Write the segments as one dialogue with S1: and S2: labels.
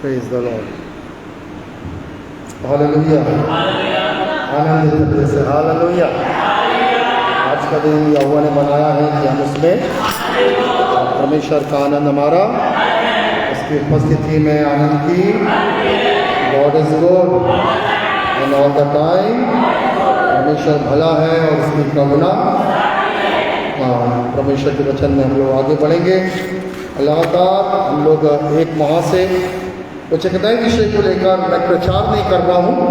S1: Praise the Lord, hallelujah, आनंद हृदय से hallelujah. आज का दिन यहोवा ने बनाया है कि हम उसमें परमेश्वर का आनंद हमारा, उसकी उपस्थिति में आनंद की। God is good and all the time. परमेश्वर भला है और उसकी करुणा। परमेश्वर के वचन में हम लोग आगे बढ़ेंगे लगातार। हम लोग एक माह से कुछ एक नए विषय को लेकर मैं प्रचार नहीं कर रहा हूँ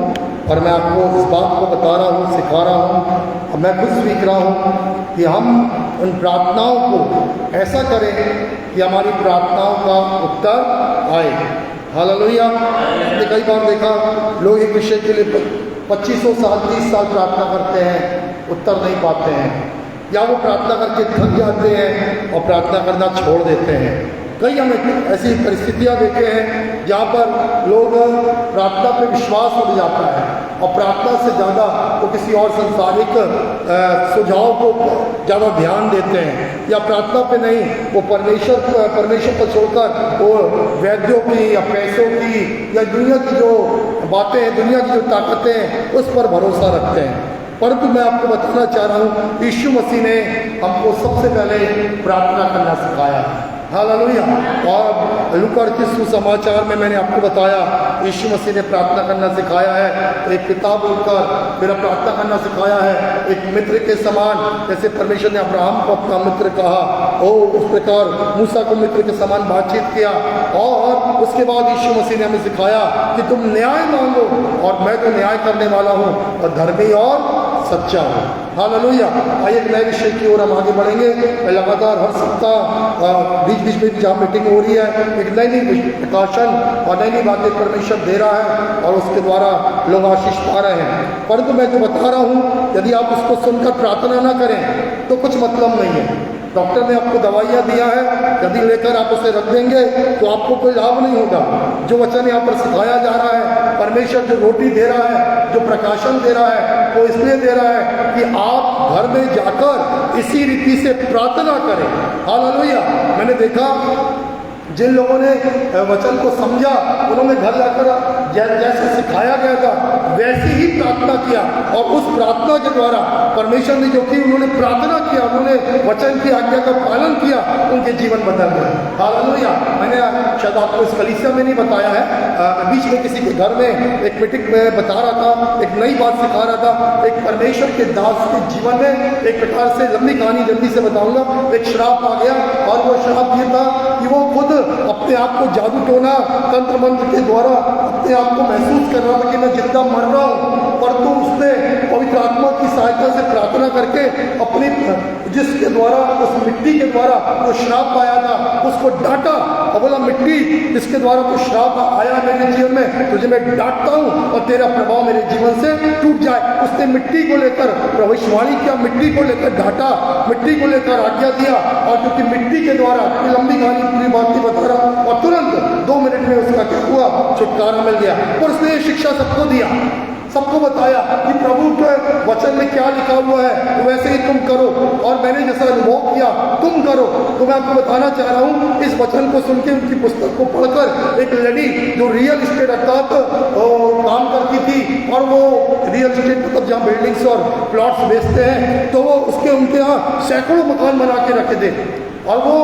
S1: और मैं आपको इस बात को बता रहा हूँ, सिखा रहा हूँ और मैं खुद सीख रहा हूँ कि हम उन प्रार्थनाओं को ऐसा करें कि हमारी प्रार्थनाओं का उत्तर आए। हालेलुया। हमने कई बार देखा लोग एक विषय के लिए 2500 साल 30 साल प्रार्थना करते हैं, उत्तर नहीं पाते हैं, या वो प्रार्थना करके थक जाते हैं और प्रार्थना करना छोड़ देते हैं। कई हमें ऐसी परिस्थितियां देखे हैं जहाँ पर लोग प्रार्थना पे विश्वास उठ जाता है और प्रार्थना से ज़्यादा वो किसी और सांसारिक सुझाव को ज़्यादा ध्यान देते हैं, या प्रार्थना पे नहीं, वो परमेश्वर को छोड़कर वो वैद्यों की या पैसों की या दुनिया की जो बातें हैं, दुनिया की जो ताकतें हैं, उस पर भरोसा रखते हैं। परंतु मैं आपको बताना चाह रहा हूँ, यीशु मसीह ने हमको सबसे पहले प्रार्थना करना सिखाया। हालेलुया। और लूका सुसमाचार में मैंने आपको बताया यीशु मसीह ने प्रार्थना करना सिखाया है। एक किताब उठकर मेरा प्रार्थना करना सिखाया है, एक मित्र के समान। जैसे परमेश्वर ने अब्राहम को अपना मित्र कहा, उस प्रकार मूसा को मित्र के समान बातचीत किया। और उसके बाद यीशु मसीह ने हमें सिखाया कि तुम न्याय मांगो और मैं तो न्याय करने वाला हूँ और धर्मी और सच्चा हूँ। हालेलुया। आइए एक नए विषय की ओर हम आगे बढ़ेंगे। लगातार हर सप्ताह बीच बीच में जहाँ मीटिंग हो रही है, एक नई प्रकाशन और नई बातें परमेश्वर दे रहा है और उसके द्वारा लोग आशीष पा रहे हैं। परंतु मैं जो बता रहा हूँ, यदि आप उसको सुनकर प्रार्थना ना करें तो कुछ मतलब नहीं है। डॉक्टर ने आपको दवाइयाँ दिया है, यदि लेकर आप उसे रख देंगे तो आपको कोई लाभ नहीं होगा। जो वचन यहाँ पर सिखाया जा रहा है, परमेश्वर जो रोटी दे रहा है, जो प्रकाशन दे रहा है, वो इसलिए दे रहा है कि आप घर में जाकर इसी रीति से प्रार्थना करें। हालेलुया। मैंने देखा जिन लोगों ने वचन को समझा, उन्होंने घर जाकर जैसे सिखाया गया था वैसी ही प्रार्थना किया और उस प्रार्थना के द्वारा परमेश्वर ने जो की, उन्होंने प्रार्थना किया, उन्होंने वचन की आज्ञा का पालन किया, उनके जीवन बदल गए। हालेलुया। मैंने शायद आपको इस कलीसिया में नहीं बताया है, बीच में किसी के घर में एक मीटिंग में बता रहा था, एक नई बात सिखा रहा था। एक परमेश्वर के दास के जीवन में एक प्रकार से, लंबी कहानी जल्दी से बताऊंगा, एक श्राप आ गया और वो श्राप ये था कि वो खुद अपने आप को जादू टोना तंत्र मंत्र के द्वारा अपने आप को महसूस कर रहा था कि मैं जितना मर रहा हूँ, परंतु उसने पवित्र आत्मा की सहायता से प्रार्थना करके अपनी, जिसके द्वारा, उस मिट्टी के द्वारा जो श्राप आया था उसको डांटा और बोला, मिट्टी जिसके द्वारा तो श्राप आया मेरे जीवन में, तुझे मैं डांटता हूँ और तेरा प्रभाव मेरे जीवन से टूट जाए। उसने मिट्टी को लेकर भविष्यवाणी किया, मिट्टी को लेकर डांटा, मिट्टी को लेकर आज्ञा दिया, और क्योंकि मिट्टी के द्वारा, लंबी कहानी पूरी बात नहीं बता रहा, और तुरंत 2 मिनट में उसका क्या हुआ, छुटकारा मिल गया। और उसने ये शिक्षा सबको दिया, सबको बताया कि प्रभु के वचन में क्या लिखा हुआ है, तो वैसे ही तुम करो, और मैंने जैसा अनुभव किया तुम करो। तो मैं आपको बताना चाह रहा हूँ, इस वचन को सुन के, उनकी पुस्तक को पढ़कर, एक लेडी जो रियल इस्टेट अर्थात काम करती थी, और वो रियल इस्टेट मतलब जहाँ बिल्डिंग्स और प्लॉट्स बेचते हैं, तो वो उसके उनके यहाँ सैकड़ों मकान बना के रखे थे, और वो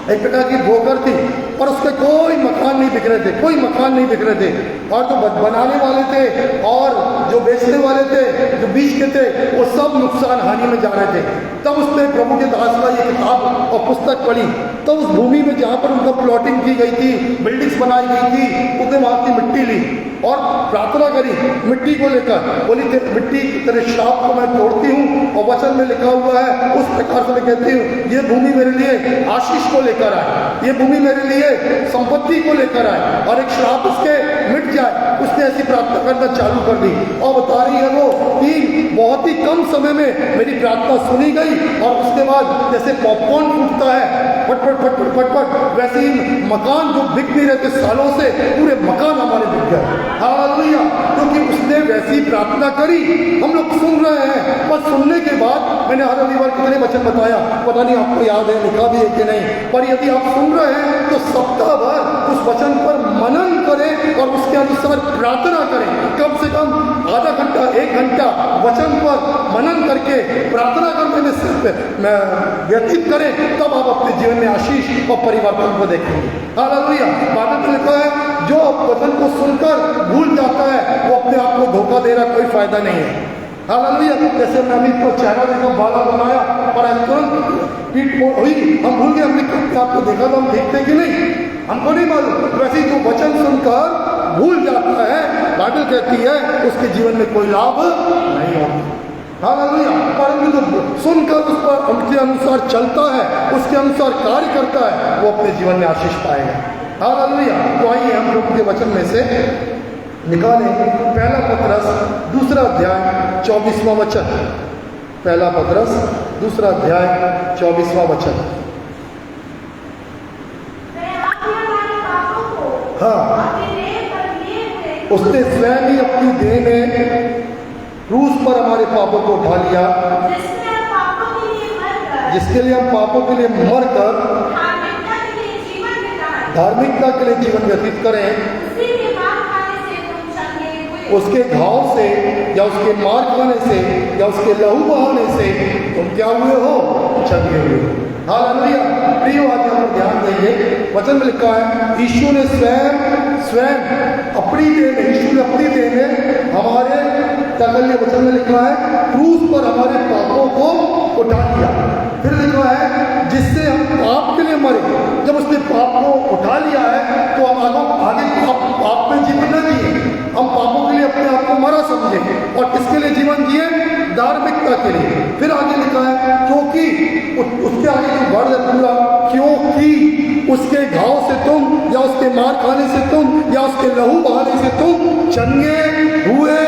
S1: एक प्रकार की ब्रोकर थी, पर उसके कोई मकान नहीं बिक रहे थे, कोई मकान नहीं बिक रहे थे। और जो बनाने वाले थे और जो बेचने वाले थे, जो बीच के थे, वो सब नुकसान हानि में जा रहे थे। तब उसने प्रभु के दास का ये किताब और पुस्तक पढ़ी। तो उस भूमि में जहाँ पर उनका प्लॉटिंग की गई थी, बिल्डिंग्स बनाई गई थी, उसने वहाँ की मिट्टी ली और प्रार्थना करी मिट्टी को लेकर, बोली मिट्टी तेरे श्राप को मैं तोड़ती हूँ, और वचन में लिखा हुआ है उस प्रकार से मैं कहती हूँ, ये भूमि मेरे लिए आशीष को लेकर आए, ये भूमि मेरे लिए संपत्ति को लेकर आए, और एक श्राप उसके मिट जाए। उसने ऐसी प्रार्थना करना चालू कर दी, और बता रही है वो कि बहुत ही कम समय में मेरी प्रार्थना सुनी गई, और उसके बाद जैसे पॉपकॉर्न फूटता है फटफट फटफट फटफट, वैसे ही मकान जो बिक नहीं रहते सालों से, पूरे मकान हमारे बिक गए। हालेलुया। क्योंकि उसने वैसे वैसी प्रार्थना करी। हम लोग सुन रहे हैं, बस सुनने के बाद मैंने हर रविवार कितने वचन बताया, पता नहीं आपको याद है, लिखा भी है कि नहीं, पर यदि आप सुन रहे हैं तो सप्ताह भर उस वचन पर मनन करें और उसके अनुसार प्रार्थना करें। कम से कम आधा घंटा 1 घंटा वचन पर मनन करके प्रार्थना करने में व्यतीत करें, तब आप अपने जीवन में आशीष और परिवर्तन को देखेंगे। हालेलुया। बाइबल में लिखा है, जो वचन को सुनकर भूल जाता है वो अपने आप को धोखा दे रहा, कोई फायदा नहीं है। हालेलुया। जैसे मैं अभी तो चेहरा देखा, बाला बनाया और तुरंत पीठ हुई, हम भूल गए, हमने आपको देखा तो हम देखते कि नहीं, हमको नहीं मालूम। वैसे जो वचन सुनकर भूल जाता है, बाइबल कहती है उसके जीवन में कोई लाभ नहीं होगा। हालेलुया। परंतु जो सुनकर उस पर उनके अनुसार चलता है, उसके अनुसार कार्य करता है, वो अपने जीवन में आशीष पाएगा। हालेलुया। तो आइए हम लोग के वचन में से निकालें पहला पतरस 2 अध्याय 24वां वचन। पहला पतरस 2 अध्याय 24वां वचन। हाँ, उसने स्वयं ही अपनी देह में क्रूस पर हमारे पापों को उठा लिया, जिसके लिए हम पापों के लिए मरकर धार्मिकता के लिए जीवन व्यतीत करें। उसके घाव से या उसके मार खाने से या उसके लहू बहाने से तुम क्या हुए हो? चंगे हुए हो। हालेलुया। प्रिय आज हम ध्यान देंगे, वचन में लिखा है यीशु ने स्वयं अपनी देह में, यीशु ने अपनी देह में हमारे तगल्य, वचन में लिखा है क्रूस पर हमारे पापों को उठा लिया। फिर लिखा है जिससे हम पाप के लिए मरे। जब उसने पाप को उठा लिया है तो हम आगे पाप में जीवन न जिए, हम पापों के लिए अपने आप को मरा समझे और किसके लिए जीवन जिए? धार्मिकता के लिए। फिर आगे लिखा है क्योंकि, उसके आगे जो वर्ड है पूरा, क्योंकि उसके घाव से तुम या उसके मार खाने से तुम या उसके लहू बहाने से तुम चंगे हुए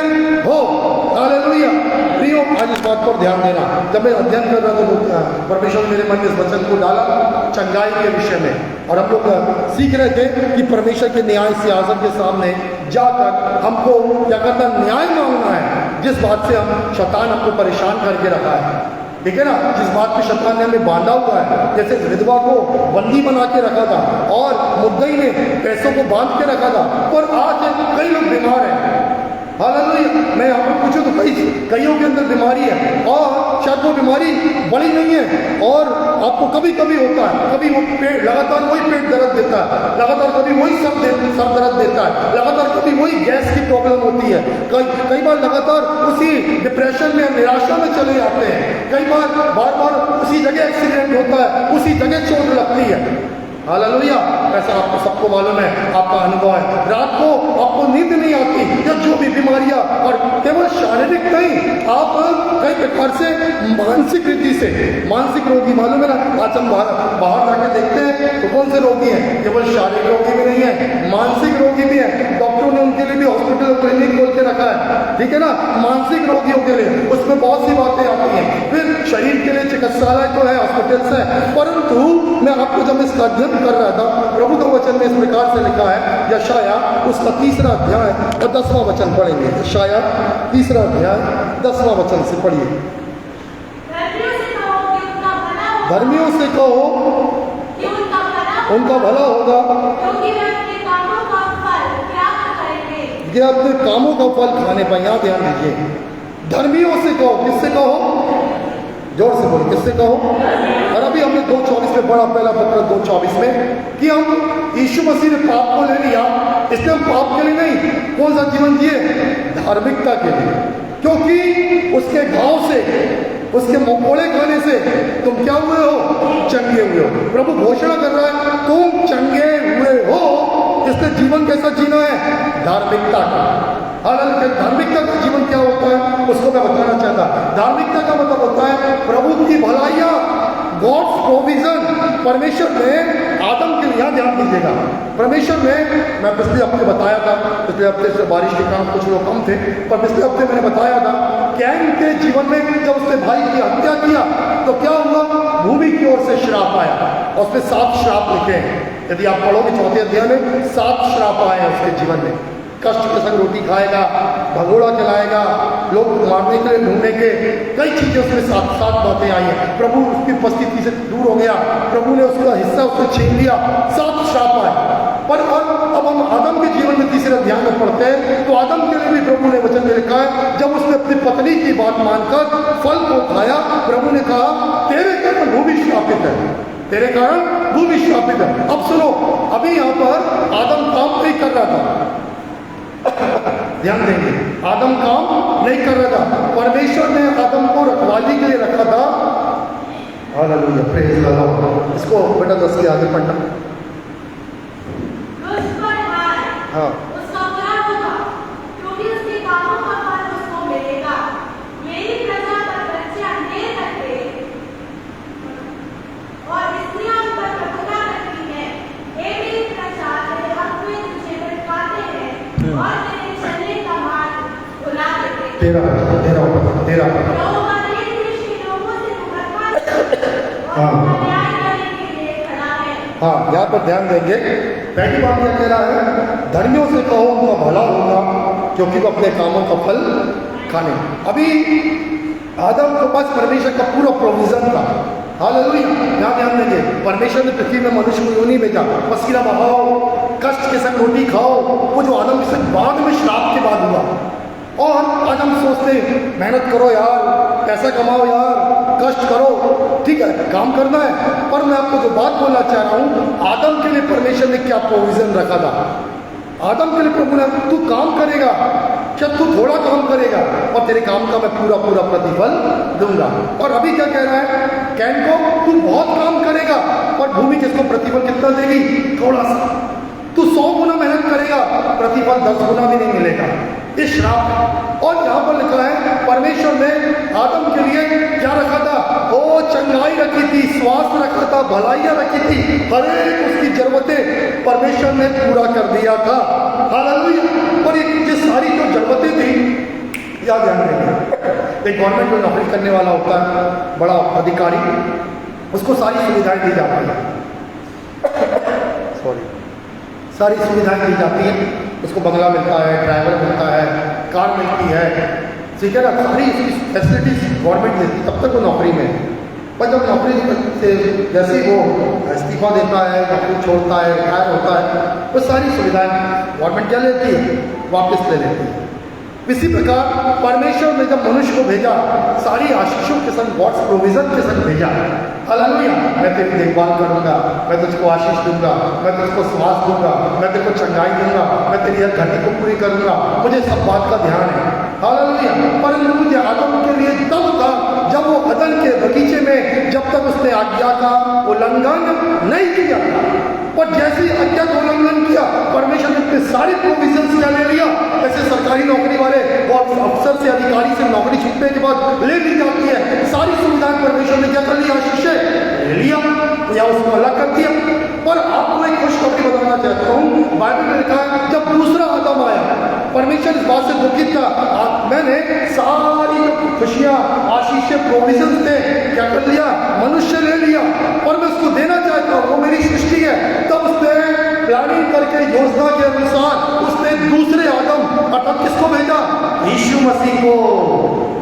S1: हो। हालेलुया। प्रियो आज इस बात पर ध्यान देना, जब मैं अध्ययन कर रहा था तो परमेश्वर मेरे मन में इस वचन को डाला चंगाई के विषय में, और हम लोग सीख रहे थे कि परमेश्वर के न्याय सिंहासन के सामने जाकर हमको क्या करना, न्याय मांगना है, जिस बात से हम शैतान हमको परेशान करके रखा है। ठीक है ना, जिस बात पे शैतान ने हमें बांधा हुआ है, जैसे विधवा को बंदी बना के रखा था और मुद्दई ने पैसों को बांध के रखा था, और आज कई लोग बीमार हैं। हालेलुया। मैं यहाँ पर पूछूं तो कईयों के अंदर बीमारी है और शायद वो बीमारी बड़ी नहीं है, और आपको कभी कभी होता है, कभी वो पेट लगातार वही पेट दर्द देता है, लगातार कभी वही सर दर्द देता है, लगातार कभी वही गैस की प्रॉब्लम होती है, कई बार लगातार उसी डिप्रेशन में, निराशा में चले जाते हैं, कई बार उसी जगह एक्सीडेंट होता है, उसी जगह चोट लगती है। हालेलुया। ऐसा आपको सबको मालूम है, आपका अनुभव है। रात को आपको नींद नहीं आती, या जो भी बीमारियां, और केवल शारीरिक नहीं, आप कई प्रकार से मानसिक रीति से मानसिक रोगी, मालूम है ना, आज हम बाहर जाके देखते हैं तो कौन से रोगी हैं? केवल शारीरिक रोगी भी नहीं है, मानसिक रोगी भी है। डॉक्टरों ने उनके लिए भी हॉस्पिटल और क्लिनिक खोल के रखा है। ठीक है ना, मानसिक रोगियों के लिए उसमें बहुत सी बातें आती हैं। फिर शरीर के लिए चिकित्सालय तो है, हॉस्पिटल्स है, परंतु मैं आपको जब इसका अध्ययन कर रहा था, प्रभु का वचन में इस प्रकार से लिखा है, यशाया उसका 3 अध्याय और 10वां वचन पढ़ेंगे। यशाया 3 अध्याय 10वां वचन से पढ़िए। धर्मियों से कहो उनका भला होगा, ये अपने कामों का फल खाने पर। यहाँ ध्यान दीजिए, धर्मियों से कहो, किससे कहो? जोर से बोलो, किससे कहो? और अभी हमने 2:24 में पढ़ा, पहला पत्र 2:24 में, कि हम यीशु मसीह ने पाप को ले लिया, इसलिए हम पाप के लिए नहीं, कौन सा जीवन जिए? धार्मिकता के लिए। क्योंकि उसके घाव से, उसके मकोड़े खाने से तुम क्या हुए हो? चंगे हुए हो। प्रभु घोषणा कर रहा है तुम चंगे हुए हो। इसलिए जीवन कैसा जीना है? धार्मिकता का। हालांकि धार्मिकता का जीवन क्या होता है उसको मैं बताना चाहता। धार्मिकता का मतलब होता है प्रभु की भलाइयाँ, गॉड्स प्रोविजन। परमेश्वर ने आदम के लिए, ध्यान दीजिएगा, परमेश्वर ने, मैं पिछले हफ्ते बताया था, पिछले हफ्ते से बारिश के कारण कुछ लोग कम थे, पर पिछले हफ्ते मैंने बताया था कैन के जीवन में जब उसने भाई की हत्या किया तो क्या हुआ? भूमि की ओर से श्राप आया, और उसमें 7 श्राप लिखे हैं। यदि आप पढ़ोगे 4थे अध्याय में 7 श्राप आए हैं उसके जीवन में। कष्ट के संग रोटी खाएगा, भगोड़ा खिलाएगा, लोग मारने के लिए ढूंढेंगे, कई चीजें उसमें साथ साथ बातें आई हैं। प्रभु उसकी उपस्थिति से दूर हो गया, प्रभु ने उसका हिस्सा उससे छीन लिया, 7 श्राप आए। पर अब हम आदम के जीवन में तीसरे अध्याय में पढ़ते हैं तो आदम के लिए भी प्रभु ने वचन में लिखा है, जब उसने अपनी पत्नी की बात मानकर फल को खाया, प्रभु ने कहा तेरे कारण भूमि श्रापित है, तेरे कारण भूमि श्रापित है। अब सुनो, अभी यहाँ पर आदम काम नहीं कर रहा था, ध्यान देंगे, आदम काम नहीं कर रहा था, परमेश्वर ने आदम को रखवाली के लिए रखा था। Hallelujah, praise the Lord. इसको बेटा 10 के आगे पढ़ना। हाँ,
S2: उसका बुरा होगा क्योंकि उसके कामों का फल उसको मिलेगा। मेरी प्रजा पर बच्चे अंधेर रखते और स्त्रियां उन पर प्रभुता करती हैं। हे मेरी प्रजा, तेरे हक में तुझे भटकाते हैं और तेरे चलने का मार्ग भुला देते हैं।
S1: तेरा हाँ, यहाँ पर ध्यान देंगे। पहली बात क्या कह रहा है, धर्मियों से कहो उनका भला होगा क्योंकि वो अपने कामों का फल खाने। अभी आदम के पास परमेश्वर का पूरा प्रोविजन था। हालेलुया, यहाँ ध्यान देंगे, परमेश्वर ने पृथ्वी में मनुष्य को यूं नहीं भेजा पसीना बहाओ, कष्ट के संग रोटी खाओ, वो जो आदम से बाद में श्राप के बाद हुआ। और आज हम सोचते मेहनत करो यार, पैसा कमाओ यार, कष्ट करो, ठीक है, काम करना है। पर मैं आपको जो बात बोलना चाह रहा हूँ, आदम के लिए परमेश्वर ने क्या प्रोविजन रखा था। आदम के लिए प्रभु ने, तू काम करेगा, क्या तू थोड़ा काम करेगा और तेरे काम का मैं पूरा पूरा प्रतिफल दूंगा। और अभी क्या कह रहा है कैन को, तू बहुत काम करेगा और भूमि किसको प्रतिफल कितना देगी, थोड़ा सा। तू 100 गुना मेहनत करेगा, प्रतिफल 10 गुना भी नहीं मिलेगा। ये श्राप है। और यहाँ पर लिखा है परमेश्वर ने आदम के लिए क्या रखा था, ओ चंगाई रखी थी, स्वास्थ्य रखा था, भलाइयाँ रखी थी, हर एक उसकी जरूरतें परमेश्वर ने पूरा कर दिया था। हालेलुया। और ये सारी जो जरूरतें थी, याद ध्यान देंगे, एक गवर्नमेंट में नौकरी करने वाला होता है बड़ा अधिकारी, उसको सारी सुविधाएं दी जाती है, सारी सुविधाएं दी जाती हैं, उसको बंगला मिलता है, ड्राइवर मिलता है, कार मिलती है, ठीक है ना, सारी फैसिलिटीज गवर्नमेंट देती, तब तक वो नौकरी में है। पर जब नौकरी से जैसे ही वो इस्तीफा देता है, नौकरी छोड़ता है, रिटायर होता है, वो सारी सुविधाएं गवर्नमेंट क्या लेती है, वापस ले लेती है। इसी प्रकार परमेश्वर ने जब मनुष्य को भेजा, सारी आशीषों के संग, गॉड्स प्रोविजन के संग भेजा। हालेलुया, मैं तेरी देखभाल करूंगा, मैं तुझको आशीष दूंगा, मैं तुझको स्वास्थ्य दूंगा, मैं तेरे को चंगाई दूंगा, मैं तेरी हर घटी को पूरी करूंगा, मुझे सब बात का ध्यान है। हालेलुया। परंतु मुझे आदम के लिए तब था जब वो अदन के बगीचे में, जब तक उसने आज्ञा का उल्लंघन नहीं किया, और जैसे ही आज्ञा का उल्लंघन किया, परमेश्वर ने अपने सारे प्रोविजंस क्या ले लिया। ऐसे सरकारी नौकरी वाले और अफसर से, अधिकारी से नौकरी छूटने के बाद ले ली जाती है, सारी सुविधाएं परमेश्वर ने क्या कर लिया, आशीष ले लिया या उसको अलग कर दिया। पर आपको एक खुशखबरी बताना चाहता हूँ, बाइबल में लिखा है जब दूसरा आदम आया, परमेश्वर इस बात से दुखित था, मैंने सारी खुशियां, आशीष, प्रोविजन थे, क्या कर लिया, मनुष्य ले लिया, और मैं उसको देना चाहता हूँ, वो मेरी सृष्टि है। तब उसने प्लानिंग करके, योजना के अनुसार उसने दूसरे आदम अर्थात किसको भेजा, यीशु मसीह को।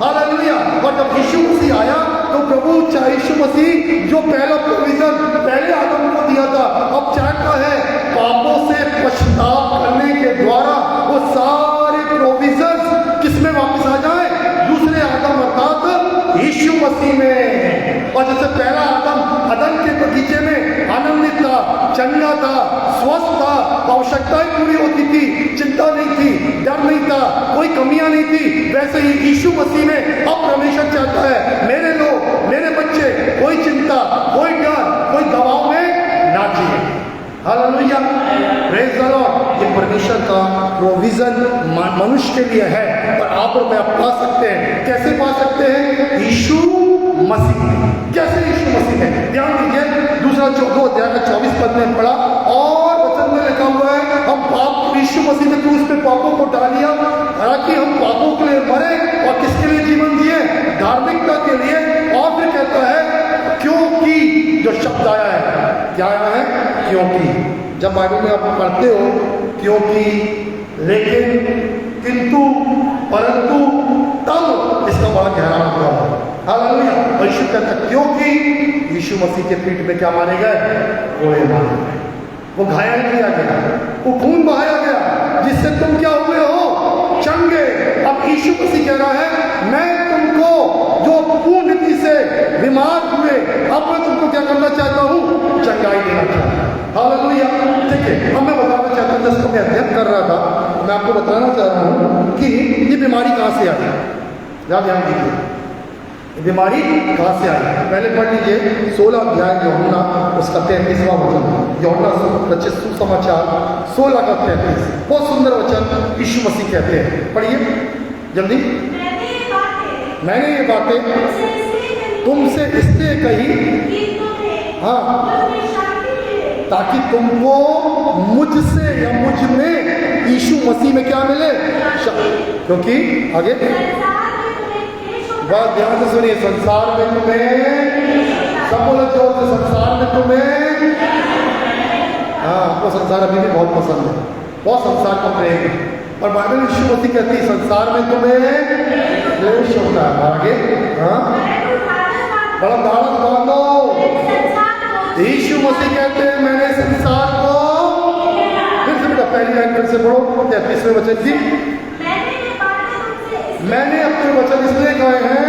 S1: हालेलुया। और जब यीशु मसीह आया तो प्रभु यीशु मसीह जो पहला प्रोविजन पहले आदम को दिया था, अब चाहता है पापों से पश्चाताप करने के द्वारा वो सारे प्रोविजन किसमें वापस आ जाए, दूसरे आदम अर्थात यीशु मसीह में। और जैसे पहला आदम अदन के बगीचे में आनंदित था, चंगा था, स्वस्थ था, आवश्यकताएं पूरी होती थी, चिंता नहीं थी, डर नहीं था, कोई कमियां नहीं थी, वैसे ही यीशु मसीह में अब परमेश्वर चाहता है मेरे लोग, मेरे बच्चे, कोई चिंता, कोई डर, कोई दबाव में ना जिए। Hallelujah, praise the Lord. ये परमेश्वर का प्रोविजन मनुष्य के लिए है, और आप और मैं पा सकते हैं। कैसे पा सकते हैं, यीशु मसीह। कैसे यीशु मसीह है, ध्यान दीजिए, दूसरा 2 अध्याय का 24 पद में पढ़ा, और वचन में लिखा हुआ है हम पाप, यीशु मसीह ने क्रूस पे पापों को डालिया ताकि हम पापों के लिए मरे और किसके लिए जीवन दिए, धार्मिकता के लिए। और फिर कहता है क्योंकि, जो शब्द आया है, क्या आया है, क्योंकि। जब बाइबल में आप पढ़ते हो क्योंकि, लेकिन किंतु परंतु तब इसका बड़ा गहरा मतलब है। हालेलुया। और यीशु कहता है क्योंकि यीशु मसीह के पीठ में क्या मारे गए? कोड़े मारे गए, वो घायल किया गया, वो खून बहाया गया, जिससे तुम क्या हुए हो? चंगे। अब यीशु मसीह कह रहा है मैं तुमको जो पूर्ण रीति से बीमार हुए, अब मैं तुमको क्या करना चाहता हूँ? चंगाई देना चाहता हूँ। हालेलुया। ठीक है, अब मैं बताना चाहता हूँ, जिसको मैं अध्ययन कर रहा था, मैं आपको बताना चाह रहा हूँ कि ये बीमारी कहाँ से आई। ध्यान दीजिए, ये बीमारी कहाँ से आई। पहले पढ़ लीजिए 16 अध्याय यूहन्ना उसका 33वां वचन, यूहन्ना रचित सुसमाचार 16 का 33। बहुत सुंदर वचन यीशु मसीह कहते हैं, पढ़िए जल्दी। मैंने ये बातें तुमसे इसलिए कही, हाँ, ताकि तुमको मुझसे या मुझ में यीशु मसीह में क्या मिले? क्योंकि आगे बात ध्यान से सुनिए, संसार में तुम्हें, सब बोलो जोर से, संसार में तुम्हें, हाँ, आपको संसार अभी भी बहुत पसंद है, बहुत संसार का प्रेम है, और बाइबल यीशु मसीह कहती है संसार में तुम्हें क्लेश होता है। आगे, हाँ, बड़ा धाड़स बांधो। यीशु मसीह कहते हैं मैंने संसार को, फिर से बेटा पहली लाइन फिर से पढ़ो 33वें वचन की। मैंने अपने वचन इसलिए कहे हैं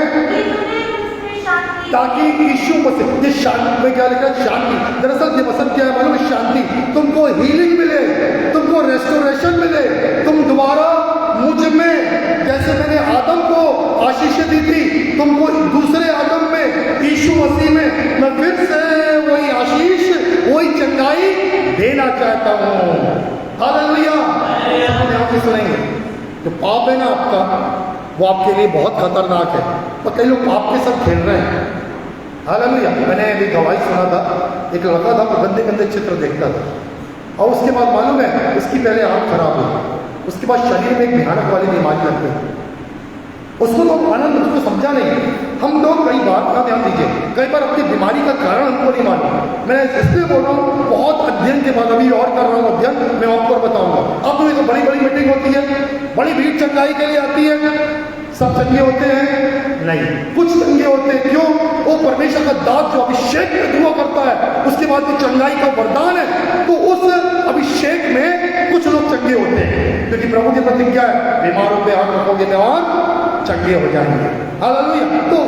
S1: ताकि यीशु मसीह, ये शांति में क्या लिखा है? शांति। दरअसल ये वचन क्या है मालूम है? शांति। तुमको हीलिंग मिले, तुमको रेस्टोरेशन मिले, तुम दोबारा मुझ में, जैसे मैंने आदम को आशीष दी थी, तुमको दूसरे आदम में यीशु मसीह में मैं फिर से वही आशीष, वही चंगाई देना चाहता हूँ। हालेलुया। ध्यान से सुनेंगे, जो पाप है ना आपका, वो आपके लिए बहुत खतरनाक है, और कई लोग पाप के साथ खेल रहे हैं। हालेलुया। मैंने अभी गवाही सुना था, एक लड़का था वो गंदे गंदे चित्र देखता था, और उसके बाद मालूम है उसकी पहले आँख खराब हुई, उसके बाद शरीर में एक भयानक वाली बीमारी लग गई। उसको लोग आनंद, उसको समझा नहीं। हम लोग कई बार का ध्यान दीजिए, कई बार अपनी बीमारी का कारण हमको नहीं मालूम। मैं इसलिए बोल रहा हूँ, बहुत अध्ययन के बाद, अभी और कर रहा हूँ अध्ययन, मैं आपको बताऊंगा। अब तो बड़ी बड़ी मीटिंग होती है, बड़ी भीड़ चंगाई के लिए आती है, सब चंगे होते हैं? नहीं, कुछ चंगे होते हैं। क्यों? वो परमेश्वर का दास जो अभिषेक में दुआ करता है, उसके बाद जो चंगाई का वरदान है, तो उस अभिषेक में कुछ लोग चंगे होते हैं, क्योंकि प्रभु की प्रतिज्ञा है बीमारों पे हाथ रखोगे बीमार चंगे हो जाएंगे। हालेलुया। तो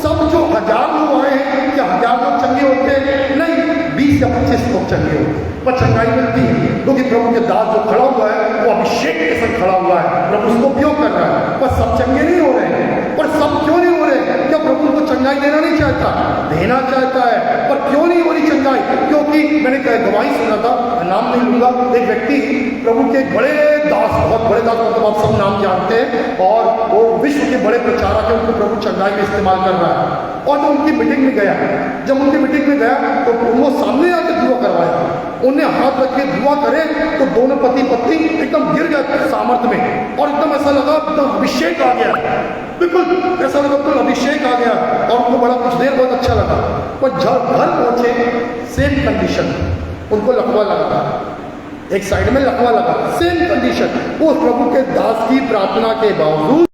S1: सब जो 1000 लोग आए हैं, क्या 1000 लोग चंगे होते हैं? नहीं, 20 या 25 लोग चंगे होते हैं, पर चंगाई मिलती है क्योंकि प्रभु के दास जो खड़ा हुआ है वो अभिषेक के साथ खड़ा हुआ है, प्रभु उसको उपयोग कर रहा है। पर सब चंगे नहीं हो रहे हैं। पर सब क्यों नहीं हो रहे? क्या प्रभु को चंगाई देना नहीं चाहता? देना चाहता है, पर क्यों नहीं हो रही चंगाई? क्योंकि मैंने गवाही सुना था, नाम नहीं लूंगा, एक व्यक्ति प्रभु के बड़े दास, बहुत बड़े दास, मतलब आप सब नाम जानते हैं, और वो विश्व के बड़े प्रचारक है, उनको प्रभु चंगाई में इस्तेमाल कर रहा है। और जब उनकी मीटिंग में गया, जब उनकी मीटिंग में गया तो वो सामने आकर दुआ करवाया, उन्हें हाथ रख के दुआ करे तो दोनों पति पत्नी एकदम गिर गए सामर्थ्य में, और एकदम ऐसा लगा एकदम अभिषेक आ गया, बिल्कुल ऐसा लगा बिल्कुल अभिषेक आ गया, और उनको बड़ा कुछ देर बहुत अच्छा लगा। पर जब घर पहुंचे सेम कंडीशन, उनको लकवा लगा, एक साइड में लकवा लगा, सेम कंडीशन। वो प्रभु के दास की प्रार्थना के बावजूद,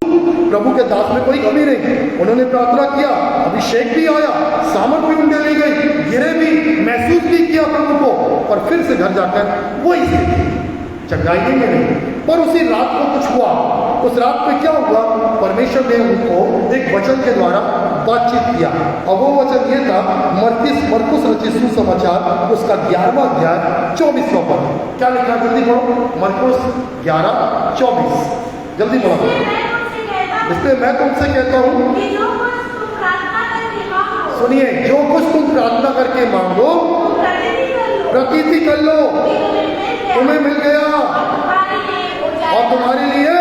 S1: प्रभु के दास में कोई कमी नहीं, उन्होंने प्रार्थना किया, अभिषेक भी आया, सामर्थ भी उनके ली गई, गिरे भी, महसूस भी किया प्रभु को, और फिर से घर जाकर वही स्थिति, चंगाई नहीं मिली। पर उसी रात को कुछ हुआ। उस रात में क्या हुआ? परमेश्वर ने उनको एक वचन के द्वारा बातचीत किया, और वो वचन ये था, मरकुस रचित सुसमाचार उसका 11वां अध्याय 24वां पद। क्या लिखा? जल्दी पढ़ो, मरकुस 11:24, जल्दी पढ़ो। इसलिए मैं तुमसे कहता हूँ, सुनिए, जो कुछ तुम प्रार्थना करके मांगो, प्रतीति कर लो, तुम्हें मिल गया, और तुम्हारे लिए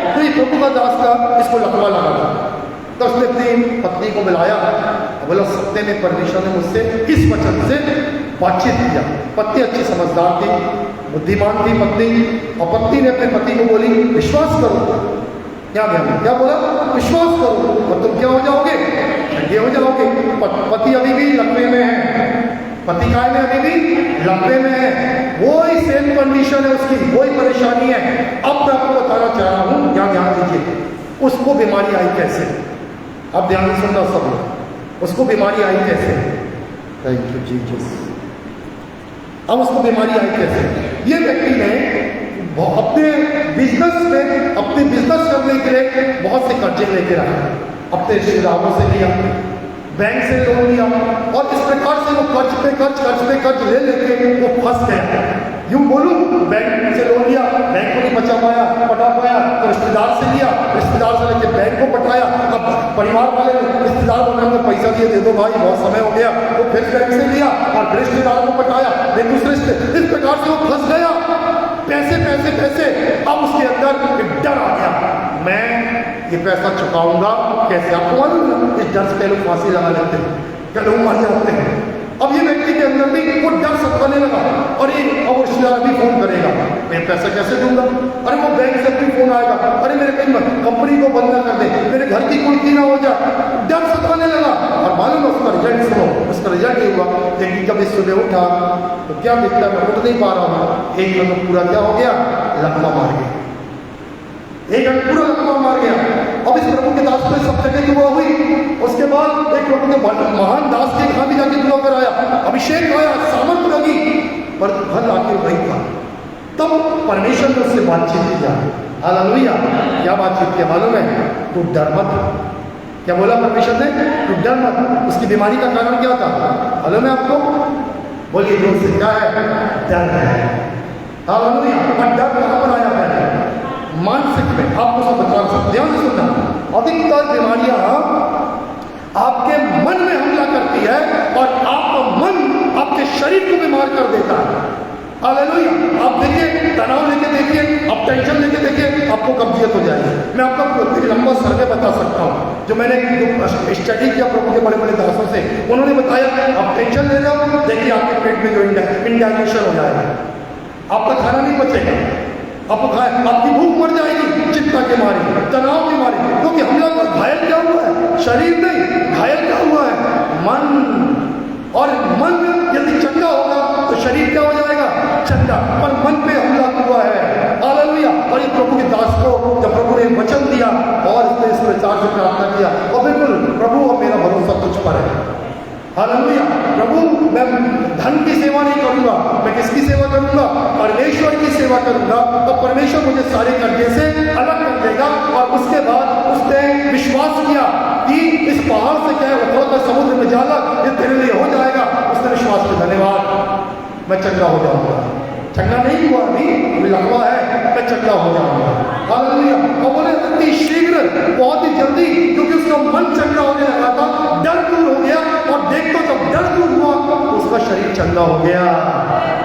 S1: तो प्रभु का दास का इसको लकवा लगा था। तो उसने अपनी पत्नी को बुलाया, बोला सत्य में परमेश्वर ने मुझसे इस वचन से बातचीत किया। पत्नी अच्छी समझदार थी, बुद्धिमान थी पत्नी, और पत्नी ने अपने पति को बोली विश्वास करो। क्या बोला? विश्वास करो और तुम क्या हो जाओगे? चंगे हो जाओगे। पति अभी भी लकवे में है, पति काय में अभी भी लकवे में है, वही सेम कंडीशन है उसकी, वही परेशानी है। अब मैं आपको बताना चाह रहा हूँ, यहाँ ध्यान दीजिए, उसको बीमारी आई कैसे। अब ध्यान से सुनना सब लोग, उसको बीमारी आई कैसे। Thank you Jesus. अब उसको बीमारी आई कैसे। ये व्यक्ति ने अपने बिजनेस करने के लिए बहुत से कर्जे लेके रखा, अपने रिश्तेदारों से लिया, बैंक से लोन लिया, और इस प्रकार से वो कर्ज पे कर्ज ले लेके वो फंस गया। यूं बोलूं, बैंक से लोन लिया, बैंक को नहीं पटा पाया, तो रिश्तेदार से लिया, रिश्तेदार से लेके बैंक को पटाया, अब परिवार वाले रिश्तेदार को पैसा दिए, दे दो भाई बहुत समय हो गया, तो फिर बैंक से लिया और फिर रिश्तेदार को पटाया, फिर दूसरे। इस प्रकार से वो फंस गया, पैसे। अब उसके अंदर एक डर आ गया, मैं ये पैसा चुकाऊंगा कैसे। आपको मालूम है, इस डर से लोग फांसी लगा लेते हैं, क्या लोग मर जाते हैं। अब ये व्यक्ति के अंदर भी वो डर सताने लगा, और ये अब रिश्तेदार भी फोन करेगा, मैं पैसा कैसे दूंगा। अरे वो बैंक से भी फोन आएगा, अरे मेरे कहीं कंपनी को बंद ना कर दे, मेरे घर की कुर्की ना हो जाए, डर सताने लगा। और मालूम है उसका रिजल्ट सुनो, उसका रिजल्ट ये हुआ, लेकिन जब इस सुबह उठा तो क्या दिखता है, मैं उठ नहीं पा रहा हूँ। एक घंटा पूरा क्या हो गया, लकवा मार गया, एक घंटा पूरा लकवा मार गया। अब इस प्रभु के दास पे सब जगह दुआ हुई। उसके बाद एक प्रभु के महान दास के यहाँ भी जाके दुआ कराया, अभिषेक आया, सामर्थ लगी, पर फल आके वही था। तब परमेश्वर ने उससे बातचीत किया। हालेलुया। क्या बातचीत किया मालूम है, तू डर मत। क्या बोला परमेश्वर ने, तू डर मत। उसकी बीमारी का कारण क्या था मालूम है आपको, बोलिए जोर से, क्या है, डर है। हालेलुया। और डर कहाँ पर आया पहले, मानसिक में। आपको सब बता सकते, ध्यान से सुनना, अधिकतर बीमारियां आपके मन में हमला करती है, और आपका मन आपके शरीर को बीमार कर देता है। हालेलुया। आप देखिए, तनाव लेके देखिए, आप टेंशन लेके देखिए, आपको कब्जियत हो जाएगी। मैं आपको एक लंबा सर्वे बता सकता हूँ, जो मैंने स्टडी किया प्रभु के बड़े बड़े दासों से। उन्होंने बताया, आप टेंशन ले रहे हो, देखिए आपके पेट में जो इंडाइजेशन हो जाएगा, आपका खाना नहीं बचेगा, आपको आपकी भूख मर जाएगी, चिंता के मारे, तनाव के मारे, क्योंकि हम लोग घायल क्या हुआ है, शरीर नहीं, घायल क्या हुआ है, मन। और मन यदि चंगा होगा तो शरीर क्या हो जाएगा, चंगा, पर मन पे हमला हुआ है। हालेलुया। और ये प्रभु के दास को जब प्रभु ने वचन दिया और इसने इस प्रचार से प्रार्थना किया, और बिल्कुल प्रभु अब मेरा भरोसा तुझ पर है। हालेलुया। प्रभु मैं धन की सेवा नहीं करूंगा, मैं किसकी सेवा करूंगा, परमेश्वर की सेवा करूंगा, तो परमेश्वर मुझे सारे कर्जे से अलग कर देगा। और उसके बाद उसने विश्वास किया कि इस पहाड़ से क्या है, समुद्र में जाला, ये तेरे लिए हो जाएगा। उसने विश्वास किया, धन्यवाद, मैं चंगा हो जाऊंगा। चंगा नहीं हुआ अभी, लकवा है, मैं चंगा हो जाऊंगा। हालेलुया। और बोले अति शीघ्र, बहुत ही जल्दी, क्योंकि उसका मन चंगा होने लगा था, डर दूर हो गया, और देखो जब डर दूर हुआ तो उसका शरीर चंगा हो गया।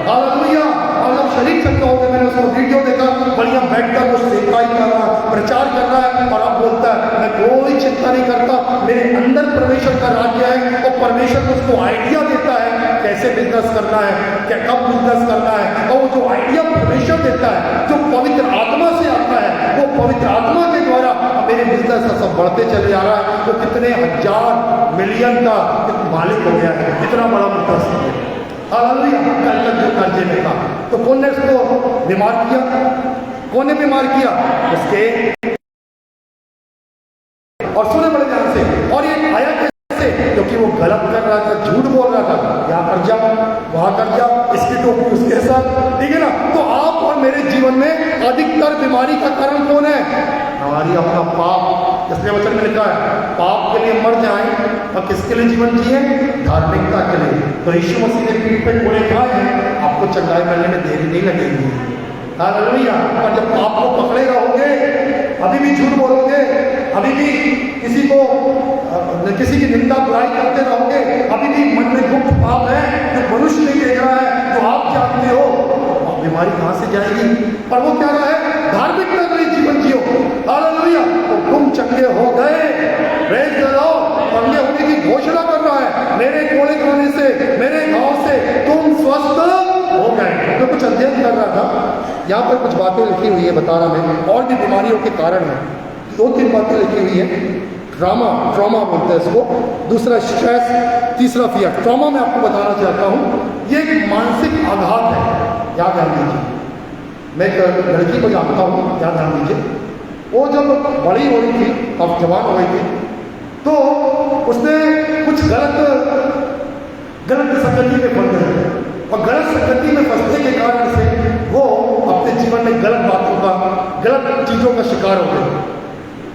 S1: हालेलुया। और जब शरीर चंगा हो गया, मैंने उसको वीडियो देखा, बढ़िया बैठकर वो सेवकाई कर रहा है, प्रचार कर रहा है, और अब बोलता है मैं कोई चिंता नहीं करता, मेरे अंदर परमेश्वर का राज्य है, और परमेश्वर उसको आइडिया देता है कैसे बिजनेस करना है, क्या कब बिजनेस करना है। और वो जो आइडिया परमेश्वर देता है, जो पवित्र आत्मा से आता है, वो पवित्र आत्मा के द्वारा मेरे बिजनेस का सब बढ़ते चले जा रहा है। वो कितने हजार मिलियन का मालिक हो गया है, इतना बड़ा बिजनेस। हालेलुया। कल तक जो कर्जे में था, तो कौन ने उसको बीमार किया, कौन ने बीमार किया, उसके। और सुने बड़े ध्यान से, और ये आया कैसे, क्योंकि वो गलत कर रहा था, झूठ बोल रहा था, यहाँ कर जा, वहां कर जा, इसकी टोपी उसके साथ, ठीक है ना। तो आप और मेरे जीवन में अधिकतर बीमारी का कारण कौन है, हमारी अपना पाप। इसलिए वचन में लिखा है, पाप के लिए मर जाएं और किसके लिए जीवन जिए, धार्मिकता के लिए। तो यीशु मसीह ने पीठ पे कोड़े खाए हैं, आपको चंगाई करने में देरी नहीं लगेगी। हालेलुया। और जब पाप को पकड़े रहोगे, अभी भी झूठ बोलोगे, अभी भी किसी की निंदा बुराई करते रहोगे, अभी भी मन में गुप्त पाप है जो मनुष्य नहीं देख रहा है, जो आप जानते हो, बीमारी कहां से जाएगी। पर वो क्या रहा है, धार्मिकता के लिए जीवन जियो। हालेलुया। तो तुम चंगे हो गए, प्रेज़ द लॉर्ड। चंगे होने की घोषणा कर रहा है, मेरे कोड़े खाने से, मेरे घाव से तुम स्वस्थ हो गए। मैं कुछ अध्ययन कर रहा था, यहाँ पर कुछ बातें लिखी हुई है, बता रहा मैं, और भी बीमारियों के कारण है। 2-3 बातें लिखी हुई है। ट्रॉमा बोलते हैं इसको, दूसरा स्ट्रेस, तीसरा फियर। ट्रॉमा मैं आपको बताना चाहता हूँ, ये एक मानसिक आघात है। यहाँ ध्यान दीजिए, मैं एक लड़की को जानता हूँ, यहाँ ध्यान दीजिए। वो जब बड़ी हो रही थी, अब जवान हो गई थी, तो उसने कुछ गलत संगति में फंस गई, और गलत संगति में फंसने के कारण से वो अपने जीवन में गलत बातों का, गलत चीज़ों का शिकार हो गई।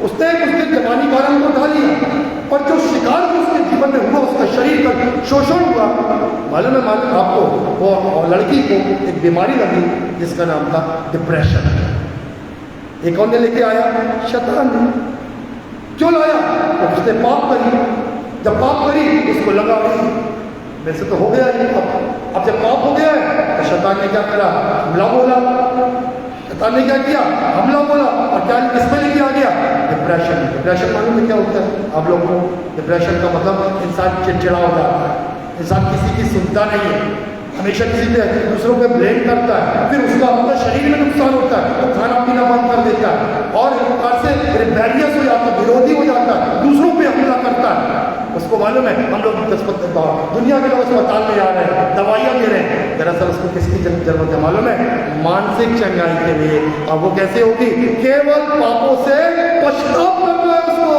S1: उसने उसके जवानी कारण को उठा लिया, पर जो शिकार जो उसके जीवन में हुआ, उसका शरीर का शोषण हुआ, मालूम आपको, वो लड़की को एक बीमारी लगी जिसका नाम था डिप्रेशन। ये कौन ने लेके आया? शैतान ने। क्यों लाया? तो उसने पाप करी, जब पाप करी उसको लगा वैसे तो हो गया है, अब जब पाप हो गया है तो शैतान ने क्या करा? हमला बोला। शैतान ने क्या किया? हमला बोला, और क्या किसमें लेके आ गया? डिप्रेशन। डिप्रेशन मालूम है क्या होता है आप लोगों को? डिप्रेशन का मतलब इंसान चिड़चिड़ा हो जाता है, इंसान किसी की सुनता नहीं है, हमेशा किसी पे दूसरों पे ब्लेम करता है, फिर उसका अपना शरीर में नुकसान होता है, तो खाना पीना बंद कर देता है, और एक प्रकार से रिबेलियस हो जाता है, विरोधी हो जाता है, दूसरों पे हमला करता है। उसको मालूम है हम लोग दुनिया के लोग अस्पताल में जा रहे हैं, दवाइयाँ ले रहे हैं, दरअसल उसको किसकी जरूरत है मालूम है? मानसिक चंगाई के लिए। अब वो कैसे होगी? केवल पापों से पश्चाताप करना है उसको,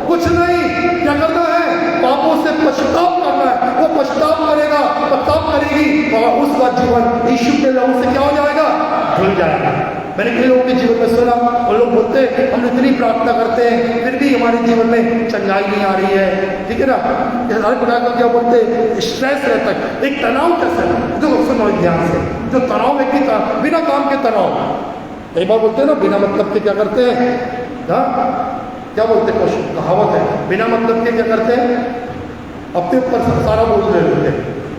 S1: कुछ नहीं। क्या करना है? पापों से पश्चाताप करना है। वो पश्चाताप करेगा, पश्चाताप करेगी, और उसका जीवन यीशु के लहू से क्या हो जाएगा? धुल जाएगा। मैंने कई लोगों के जीवन में सुना, और लोग बोलते हैं हम इतनी प्रार्थना करते हैं फिर भी हमारे जीवन में चंगाई नहीं आ रही है, ठीक है ना? हर प्रकार का क्या बोलते हैं? स्ट्रेस रहता है, एक तनाव कैसा है, जो सुनो ध्यान से, जो तनाव व्यक्ति का बिना काम के तनाव, कई बार बोलते हैं ना बिना मतलब के क्या करते हैं, हाँ क्या बोलते हैं, कहावत है, बिना मतलब के क्या करते हैं? अपने ऊपर सारा बोझ ले लेते हैं,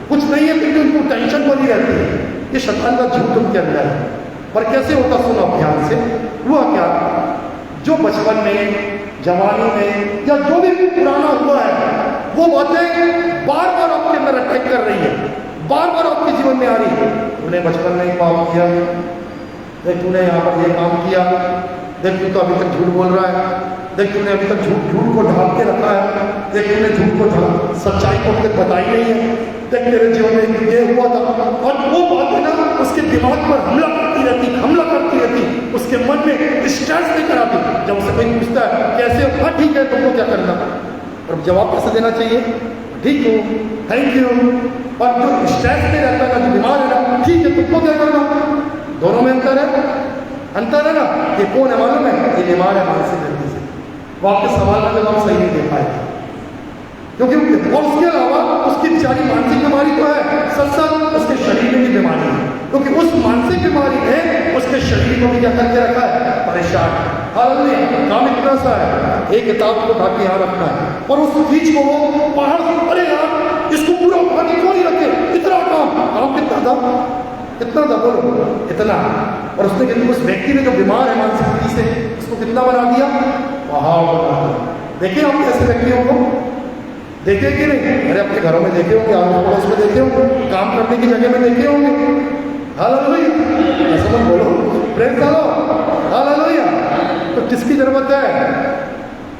S1: कुछ नहीं है फिर भी उनको टेंशन बनी रहती है। ये शैतान का झूठ उनके अंदर है। पर कैसे होता सुनो ध्यान से। हुआ क्या? जो बचपन में, जवानी में, या जो भी पुराना हुआ है, वो बातें बार बार आपके अंदर अटैक कर रही है, बार बार आपके जीवन में आ रही है। तूने बचपन में पाप किया, देख तूने यहाँ पर ये काम किया, देख तू तो अभी तक झूठ बोल रहा है, देख तूने अभी तक झूठ को ढांक के रखा है, देख तूने झूठ को सच्चाई को अभी तक बताई नहीं है, देख तेरे जीवन में ये हुआ था। और वो बातें ना उसके दिमाग पर हमला करती रहती, उसके मन में स्ट्रेस लेकर आती। जब उससे कोई पूछता है कैसे हो, हाँ ठीक है, तुमको क्या करना, और जवाब कैसे देना चाहिए? ठीक हो, थैंक यू। और जो स्ट्रेस में रहता है ना, जो बीमार है ना, ठीक है तुमको क्या करना, दोनों में अंतर है ना। ये कौन है मालूम है? ये बीमार है मानसिक व्यक्ति से। वो आपके सवाल का जवाब सही नहीं दे पाएगा, क्योंकि और उसके अलावा उसकी बेचारी मानसिक बीमारी तो है, सच उसके शरीर में भी बीमारी है, क्योंकि उस मानसिक बीमारी ने उसके शरीर को भी क्या करके रखा है? परेशान। हालांकि काम इतना सा है, एक किताब को उठा के यहाँ रखना है, और उस चीज को वो पहाड़, अरे यार इसको पूरा उठा के क्यों नहीं रखे, इतना काम कितना था बोलो, इतना। और उसने उस व्यक्ति ने जो बीमार है मानसिक स्थिति से, उसको कितना बना दिया? पहाड़ बना दिया। देखिए आप ऐसे व्यक्तियों को देखे कि नहीं? अरे अपने घरों में देखे होंगे, आस पड़ोस में देखे होंगे, काम करने की जगह में देखे होंगे। हालेलुया, ऐसा मत बोलो, प्रेम करो, हालेलुया। तो किसकी जरूरत है?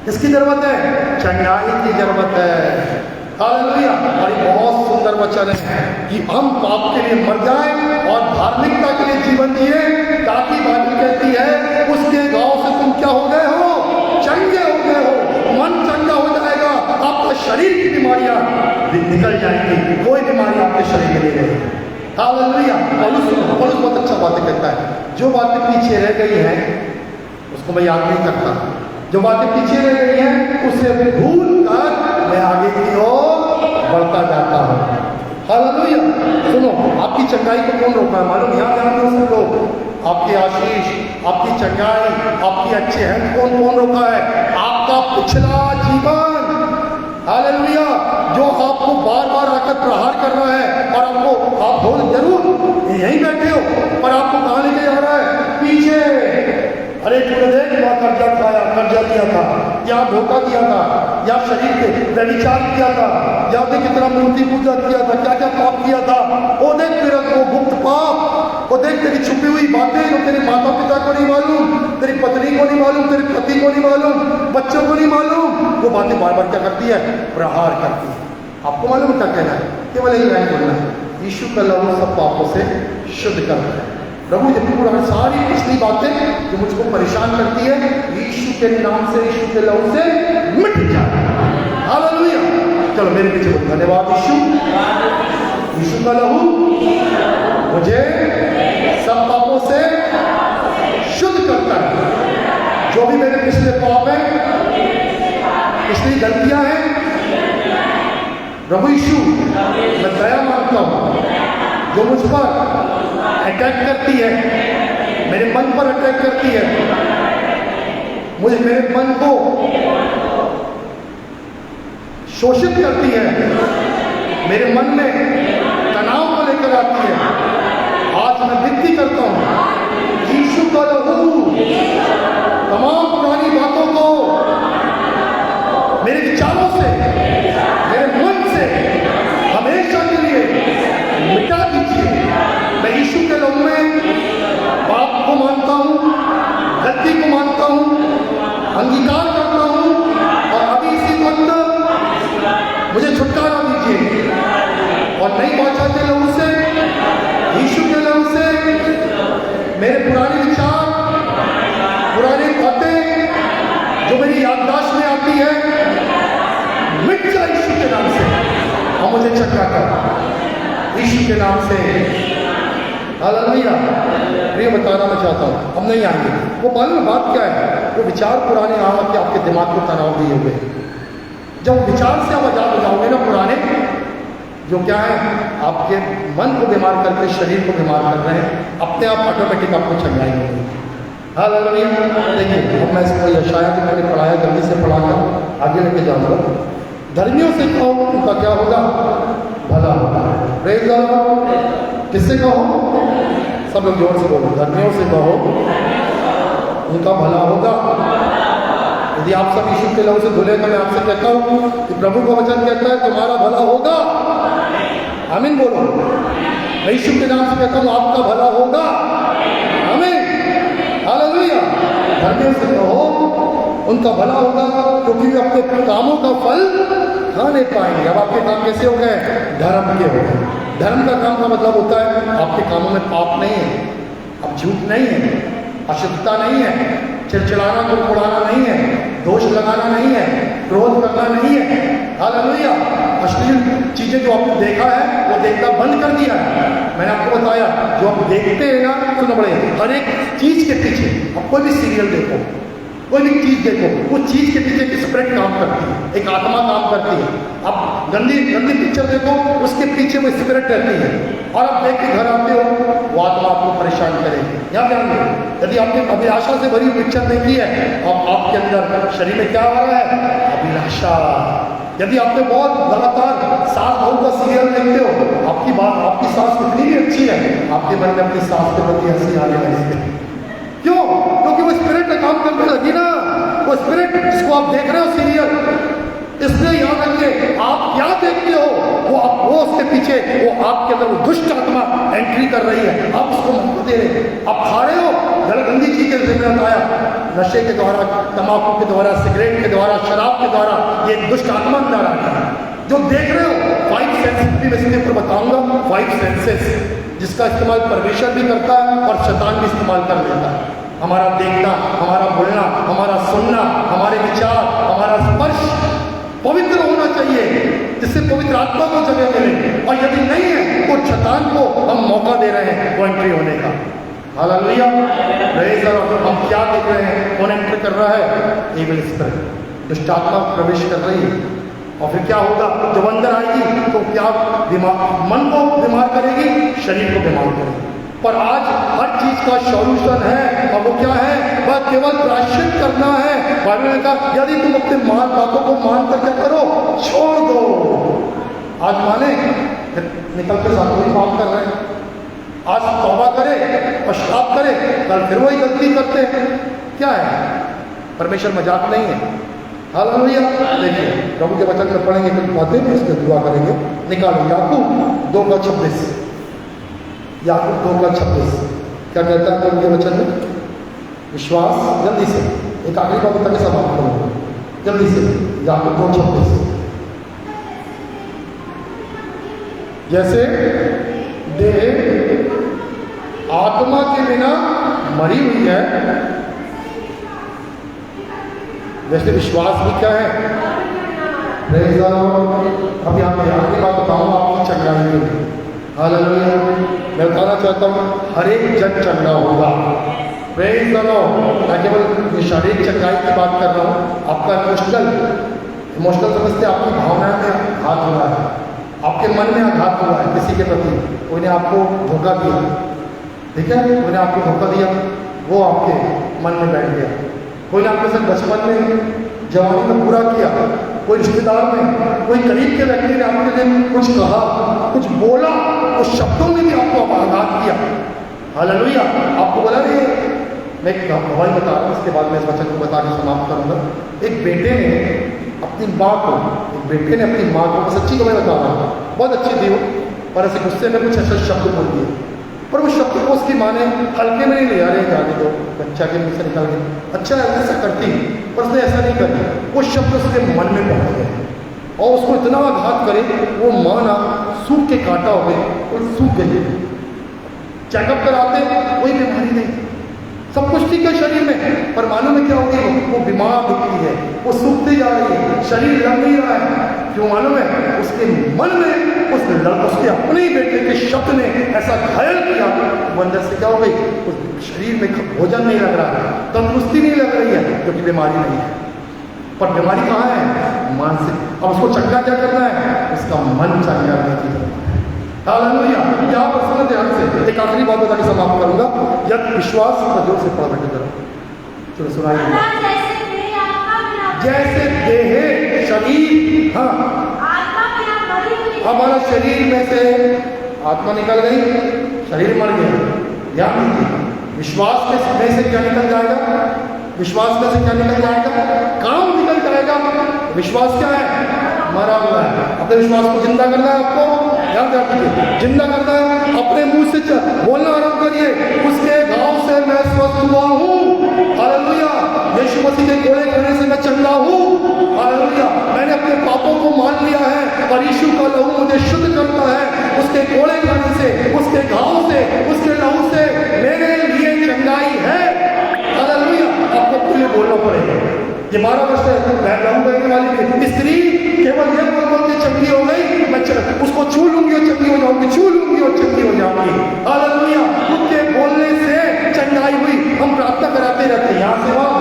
S1: किसकी जरूरत है? चंगाई की जरूरत है। हालेलुया। और ये बहुत सुंदर वचन है कि हम पाप के लिए मर जाएं और धार्मिकता के लिए जीवन जिए, ताकि बाइबल कहती है उसके गांव से तुम क्या हो गए हो? चंगे हो गए हो। मन चंगा हो जाएगा, आपका शरीर की बीमारियां निकल जाएंगी, कोई बीमारी आपके शरीर में नहीं रहेगी। हालेलुया। पौलुस बहुत अच्छा बातें कहता है, जो बातें पीछे रह गई हैं उसको मैं याद नहीं करता, जो बातें पीछे रह गई हैं उसे भूल कर मैं आगे की ओर बढ़ता जाता हूँ। हालेलुया। सुनो, आपकी चंगाई को कौन रोका है मालूम? यहाँ ध्यान दो सब लोग, आपकी आशीष, आपकी चंगाई, आपकी अच्छे हैं कौन रोका है? आपका पिछला जीवन। हालेलुया। जो आपको बार बार आकर प्रहार कर रहा है, और आपको आप हो जरूर यहीं बैठे हो, पर आपको कहाँ लेके जा रहा है? पीछे। अरे तूने देख वहाँ कर्जा किया था, या धोखा किया था, या शरीर के व्यभिचार किया था, या देख कितना मूर्ति पूजा किया था, क्या क्या पाप किया था। वो देख तेरा वो गुप्त पाप, वो देख तेरी छुपी हुई बातें जो तेरे माता पिता को नहीं मालूम, तेरी पत्नी को नहीं मालूम, तेरे पति को नहीं मालूम, बच्चों को नहीं मालूम। वो बातें बार बार क्या करती है? प्रहार करती है। आपको मालूम क्या कहना है? केवल यही लाइन बोलना है, यीशु का लहू सब पापों से शुद्ध करता है। प्रभु ये पूरा सारी पिछली बातें जो मुझको परेशान करती है, यीशु के नाम से, यीशु के लहू से मिट जाए। हालेलुया। चलो मेरे पीछे बोलो, धन्यवाद यीशु, यीशु का लहू मुझे सब पापों से शुद्ध करता है। जो भी मेरे पिछले पाप हैं, पिछली गलतियां हैं, प्रभु यीशु मैं दया मांगता हूं, जो मुझ पर अटैक करती है, मेरे मन पर अटैक करती है, मुझे मेरे मन को शोषित करती है, मेरे मन में तनाव को लेकर आती है, आज मैं विनती करता हूं, यीशु का लहू तमाम पुरानी बातों को मेरे विचारों से, मेरे मन से हमेशा के लिए मिटा दीजिए। मैं यीशु के लहू में पाप को मानता हूँ, गलती को मानता हूँ, अंगीकार करता हूँ, और अभी इसी वक्त मुझे छुटकारा दीजिए और नई वाचा के लहू से, यीशु के लहू से मेरे पुराने विचार, पुरानी बातें जो मेरी याददाश्त में आती है, मिट जाए यीशु के नाम से, और मुझे चंगा कर यीशु के नाम से। हालेलुया। प्रिय बताना मैं चाहता हूँ, हम नहीं आएंगे। वो मालूम बात क्या है, वो विचार पुराने आके आपके दिमाग को तनाव दिए हुए। जब विचार से आप आजाद हो जाओगे ना पुराने, जो क्या है आपके मन को बीमार करके शरीर को बीमार कर रहे हैं, अपने आप ऑटोमेटिक आपको चंगाई होगी। हालेलुया। देखिए अब मैं इसको यशाया जो मैंने पढ़ाया, जल्दी से पढ़ाकर आगे लेके जाऊँगा। धर्मियों से कहो उनका क्या होगा, भला होगा। Praise the Lord. किससे कहो, सब लोग जोर से बोलो, धर्मियों से कहो उनका भला होगा। यदि आप सब यीशु के लहू से धुले, तो मैं आपसे कहता हूँ कि प्रभु का वचन कहता है तुम्हारा भला होगा। आमीन बोलो। मैं यीशु के नाम से कहता हूँ आपका भला होगा। आमीन। हालेलुया। धर्मियों से कहो उनका भला होगा, क्योंकि वे अपने कामों का फल खा नहीं पाएंगे। अब आपके काम कैसे हो गए, धर्म के हो गए। धर्म का काम का मतलब होता है आपके कामों में पाप नहीं है, अब झूठ नहीं है, अशुद्धता नहीं है, चिड़चिड़ाना कुड़कुड़ाना नहीं है, दोष लगाना नहीं है, क्रोध करना नहीं है। हालेलुया। अश्लील चीजें जो आपने देखा है वो देखना बंद कर दिया है। मैंने आपको बताया जो आप देखते हैं ना, सुनो बड़े, हर एक चीज के पीछे, अब कोई भी सीरियल देखो, कोई भी चीज देखो, उस चीज के पीछे एक स्पिरिट काम करती है, एक आत्मा काम करती है। अब गंदी गंदी पिक्चर देखो, उसके पीछे वो स्पिरिट रहती है, और आप देख के घर आते हो, वो आत्मा आपको परेशान करेगी। यहाँ ध्यान दो, यदि आपने अभिलाषा से भरी पिक्चर देखी है, अब आपके अंदर शरीर में क्या हो रहा है, अभिलाषा। यदि आपने बहुत लगातार सास बहू का सीरियल देखते हो, आपकी बात, आपकी सास कितनी भी अच्छी है, आपके मन में अपनी सास के प्रति हंसी आने लगेगी। क्यों? क्योंकि वो स्पिरिट में काम करने लगी ना। वो स्पिरिट जिसको आप देख रहे हो सीरियल, इसलिए याद रखिए आप क्या देखते हो, वो उसके पीछे वो आपके अंदर वो दुष्ट आत्मा एंट्री कर रही है। आप उसको महत्व दे रहे, आप खा रहे हो, गंदी चीजें जिक्र आया, नशे के द्वारा, तंबाकू के द्वारा, सिगरेट के द्वारा, शराब के द्वारा, ये दुष्ट आत्मा अंदर आता है। जो देख रहे हो, 5 सेंसेस भी मैं इसके ऊपर बताऊंगा। 5 सेंसेस जिसका इस्तेमाल परमेश्वर भी करता है और शैतान भी इस्तेमाल कर लेता है। हमारा देखना, हमारा बोलना, हमारा सुनना, हमारे विचार, हमारा स्पर्श पवित्र होना चाहिए, जिससे पवित्र आत्मा को जगह मिले। और यदि नहीं है तो शैतान को हम मौका दे रहे हैं वो एंट्री होने का। हालेलुया। हम क्या देख रहे हैं, कौन एंट्री कर रहा है, एविल स्पिरिट, दुष्ट आत्मा प्रवेश कर रही है। और फिर क्या होगा, जब अंदर आएगी तो क्या मन को बीमार करेगी, शरीर को बीमार करेगी। पर आज हर चीज का सॉल्यूशन है, और वो क्या है, वह केवल प्रायश्चित करना है। बाइबल ने कहा यदि तुम अपने बातों को मान कर क्या करो, छोड़ दो। आज माने निकल के साथ वही पाप कर रहे हैं, आज तौबा करे, पश्चाताप करे, कल फिर वही गलती करते हैं। क्या है, परमेश्वर मजाक नहीं है। हालेलुया। देखिए प्रभु के वचन में पढ़ेंगे, कुछ बातें भी उसके दुआ करेंगे। निकालो याकूब 2:26, याकूब 2:26 क्या कहता है प्रभु के वचन में, विश्वास। जल्दी से एक आखिरी बात बता के समाप्त करूँगा, जल्दी से। याकूब 2:26, जैसे देह आत्मा के बिना मरी हुई है, वैसे विश्वास भी क्या है? Praise the Lord. अब यहाँ पे आगे बात बताऊँ आपकी चंगाई के लिए। हालेलुया। मैं बताना चाहता हूँ हर एक जन चंगा होगा। Praise the Lord. मैं केवल ये शारीरिक चंगाई की बात कर रहा हूँ। आपका इमोशनल समझते आपकी भावनाओं में आघात हुआ है, आपके मन में आघात हुआ है किसी के प्रति, कोई ने आपको धोखा दिया, ठीक है, कोई ने आपको धोखा दिया, वो आपके मन में बैठ गया। कोई ने आपके साथ बचपन में जवानी में बुरा किया, कोई रिश्तेदार में, कोई करीब के व्यक्ति ने आपके लिए कुछ कहा, कुछ बोला, उस शब्दों में भी आपको आघात किया। हालेलुया। आपको बोला नहीं, मैं एक गवाही बता रहा हूँ, इसके बाद मैं इस वचन को बता के समाप्त करूँगा। एक बेटे ने अपनी माँ को, सच्ची गवाही बता रहा हूँ, बहुत अच्छी थी वो, पर ऐसे गुस्से में कुछ ऐसे शब्द बोल दिए, पर वो शब्द को उसकी माँ ने हल्के में नहीं लिया। अरे जाने दो, बच्चा के मुँह से निकल गया, अच्छा ऐसा करती, पर उसने ऐसा नहीं कर, वो शब्द उसके मन में पहुँच गए और उसको इतना आघात करे, वो माँ ना सूख के काटा हो गई और सूख गई। चेकअप कराते कोई बीमारी नहीं, सब कुछ ठीक है शरीर में, पर मालूम है क्या होगी? वो बीमार दिखती है, वो सूखती जा रही है, शरीर लग नहीं रहा है। क्यों मालूम है? उसके मन में उसके अपने ही बेटे के शब्द ने ऐसा घायल किया, वो अंदर से क्या हो गई? उस शरीर में भोजन नहीं लग रहा है, तंदुरुस्ती नहीं लग रही है, क्योंकि बीमारी नहीं है। पर बीमारी कहाँ है? मानसिक। अब उसको चंगा क्या करना है? उसका मन चंगा नहीं करना है। हालेलुया। यहाँ पर सुनो ध्यान से, एक आखिरी बात बता के समाप्त करूंगा। यद विश्वास का जोर से पढ़ा बेटे जरा, चलो सुनाइए। जैसे देह शरीर, हाँ, हमारा शरीर में से आत्मा निकल गई, शरीर मर गया। ध्यान दीजिए, विश्वास में से क्या निकल जाएगा? विश्वास में से क्या निकल जाएगा? काम निकल जाएगा। विश्वास क्या है? मरा हुआ है। अपने विश्वास को जिंदा करना है आपको, ध्यान रखिए, जिंदा करना है। अपने मुंह से बोलना आरंभ करिए, उसके घाव से मैं स्वस्थ हुआ हूँ। हालेलुया। यीशु मसीह के कोड़े खाने से मैं चंगा हूँ। हालेलुया। मैंने अपने पापों को मान लिया है और यीशु का लहू मुझे शुद्ध करता है। उसके कोड़े खाने से, उसके घाव से, उसके लहू से मेरे लिए चंगाई है। हालेलुया। आपको खुले बोलना पड़ेगा। ये 12 वर्ष लहू करने वाली स्त्री केवल ये बोल के चंगी हो गई, मैं उसको छू लूंगी और चंगी हो जाऊंगी, छू लूंगी और चंगी हो जाऊंगी। हालेलुया। उनके बोलने से चंगाई हुई। हम प्रार्थना कराते रहते हैं, यहाँ से वहाँ,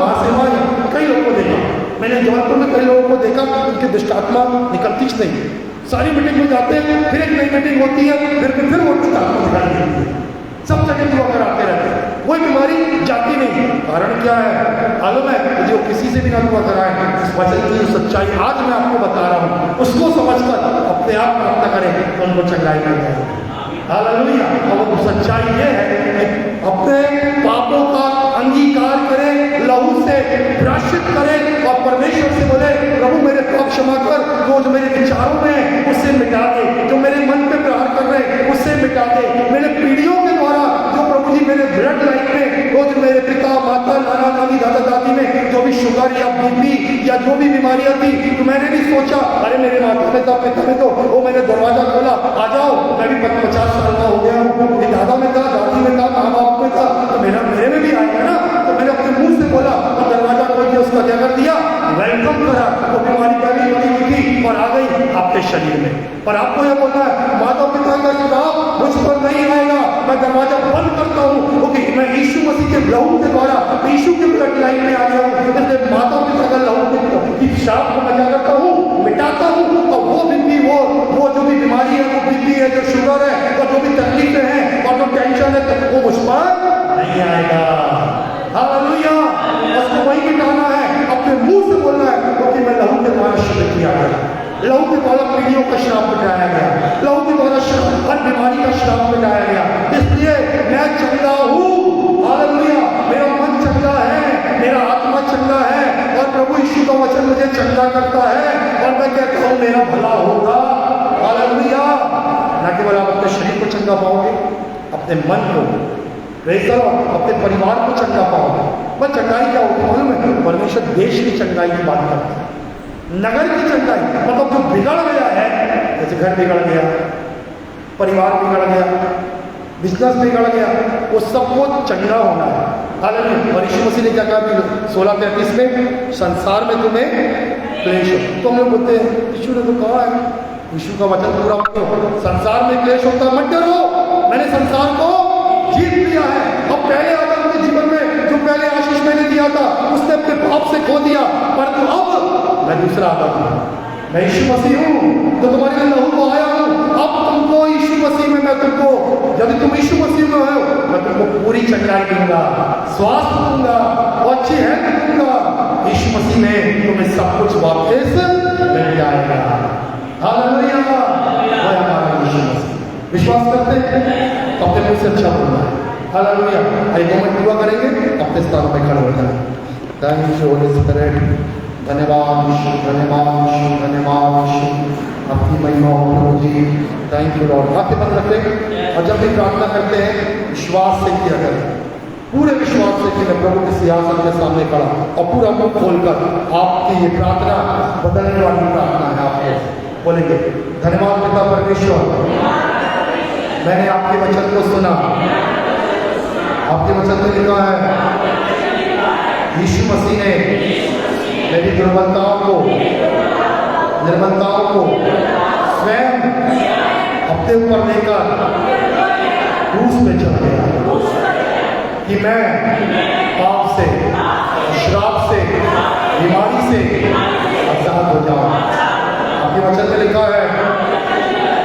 S1: कई लोगों को देखा मैंने, जबलपुर में कई लोगों को देखा, उनकी दुष्ट आत्मा निकलती नहीं। सारी मीटिंग में जाते हैं, फिर एक नई मीटिंग होती है, फिर वो दुष्ट आत्मा निकाल देती है। सब जगह दुआ कराते रहते हैं, कोई बीमारी जाती नहीं। कारण क्या है? मालूम है? जो किसी से भी ना दुआ कराए, इस वचन की जो सच्चाई आज मैं आपको बता रहा हूँ, उसको समझकर अपने आप प्रार्थना करें तो उनको चंगाई मिल जाएगी। हालेलुया। और वो सच्चाई ये है कि अपने पापों का अंगीकार करें, लहू से प्रायश्चित करें और परमेश्वर से बोले, प्रभु मेरे पाप क्षमा कर, वो जो मेरे विचारों में है उससे मिटा दे, जो मेरे मन पे प्रहार कर रहे उससे मिटा दे, मेरे पीढ़ियों के द्वारा जो प्रभु जी मेरे ब्लड लाइन में, वो जो मेरे पिता माता नाना नानी दादा दादी में जो भी शुगर या बीपी या जो भी बीमारियां थी, तो मैंने भी सोचा अरे मेरे माता में था, पिता में तो वो मैंने दरवाजा खोला, आ जाओ, मैं भी 50 साल का हो गया हूँ, दादा में था, दादी में था, माँ बाप में था, तो मेरे में भी आएगा ना। तो मैंने अपने मुंह से बोला और दरवाजा खोल के उसका क्या कर दिया? वेलकम करा। वो बीमारी पहले लगी थी और आ गई आपके शरीर में। पर आपको यह बोलना है, माता पिता का श्राप मुझ पर नहीं आएगा, मैं दरवाजा बंद करता हूँ, क्योंकि मैं यीशु मसीह के लहू के द्वारा यीशु के ब्लड लाइन में आ गया हूँ। इसलिए माता पिता का लहू की श्राप को मैं क्या करता हूँ? मिटाता हूँ। और वो बीपी, वो जो भी बीमारी है, वो बीपी है, जो शुगर है, और जो भी तकलीफें हैं और जो टेंशन है, वो मुझ पर नहीं आएगा। हालेलुया। उसको वही मिटाना है, अपने मुंह से बोलना है, क्योंकि मैं लहू के द्वारा शुद्ध किया गया, लहू के द्वारा पीढ़ियों का श्राप मिटाया गया, लहू के द्वारा हर बीमारी का श्राप मिटाया गया। इसलिए मैं चंगा हूँ। हालेलुया। मेरा मन चंगा है, मेरा आत्मा चंगा है, और प्रभु यीशु का वचन मुझे चंगा करता है, और मैं कहता हूँ मेरा भला होगा। हालेलुया। न केवल आप अपने शरीर को चंगा पाओगे, अपने मन को, अपने परिवार को चंगा पाओगे। बस चंगाई क्या होगी मालूम है? परमेश्वर देश की चंगाई की बात करता है, नगर की चंगाई, मतलब जो बिगड़ गया है, जैसे घर बिगड़ गया, परिवार बिगड़ गया, बिजनेस बिगड़ गया, वो सबको चंगा होना है। हालांकि यीशु मसीह ने क्या कहा 16:33 में, संसार में तुम्हें क्लेश हो। तो हम लोग बोलते हैं यीशु ने तो कहा है, यीशु का वचन पूरा करो, संसार में क्लेश होता, मत डरो, मैंने संसार को जीत लिया है। अब पहले आदम के जीवन में जो पहले आशीष मैंने दिया था उसने अपने पाप से खो दिया, परंतु अब मैं दूसरा आदम हूं, मैं यीशु मसीह हूं, तो तुम्हारे लिए लहू को आया हूं। अब तुमको यीशु मसीह में, मैं तुमको, यदि तुम यीशु मसीह में हो, मैं तुमको पूरी चंगाई दूंगा, स्वास्थ्य दूंगा और अच्छी हेल्थ दूंगा। यीशु मसीह में तुम्हें सब कुछ वापस मिल जाएगा। हालेलुया, वह हमारा यीशु मसीह। विश्वास करते हैं तो अपने मुंह से अच्छा बोलना है। हालेलुया। आइए 2 मिनट दुआ करेंगे, अपने स्थानों पर खड़े हो जाएं। Thank you Holy Spirit. धन्यवाद यीशु, धन्यवाद यीशु, धन्यवाद यीशु, आपकी महिमा हो प्रभु जी। Thank you Lord. आंखें बंद रखें और जब भी प्रार्थना करते हैं विश्वास से किया करें, पूरे विश्वास से कि मैं प्रभु के सिंहासन के सामने खड़ा और पूरा मुंह खोलकर आपकी ये प्रार्थना बदलने वाली प्रार्थना है। आपको बोलेंगे, धन्यवाद पिता परमेश्वर, मैंने आपके वचन को सुना, आपके वचन में लिखा है यीशु मसीह ने मेरी दुर्बलताओं को, निर्बलताओं को स्वयं अपने ऊपर लेकर क्रूस पे चढ़ गया कि मैं पाप से, श्राप से, बीमारी से आजाद हो जाऊं। आपके वचन में लिखा है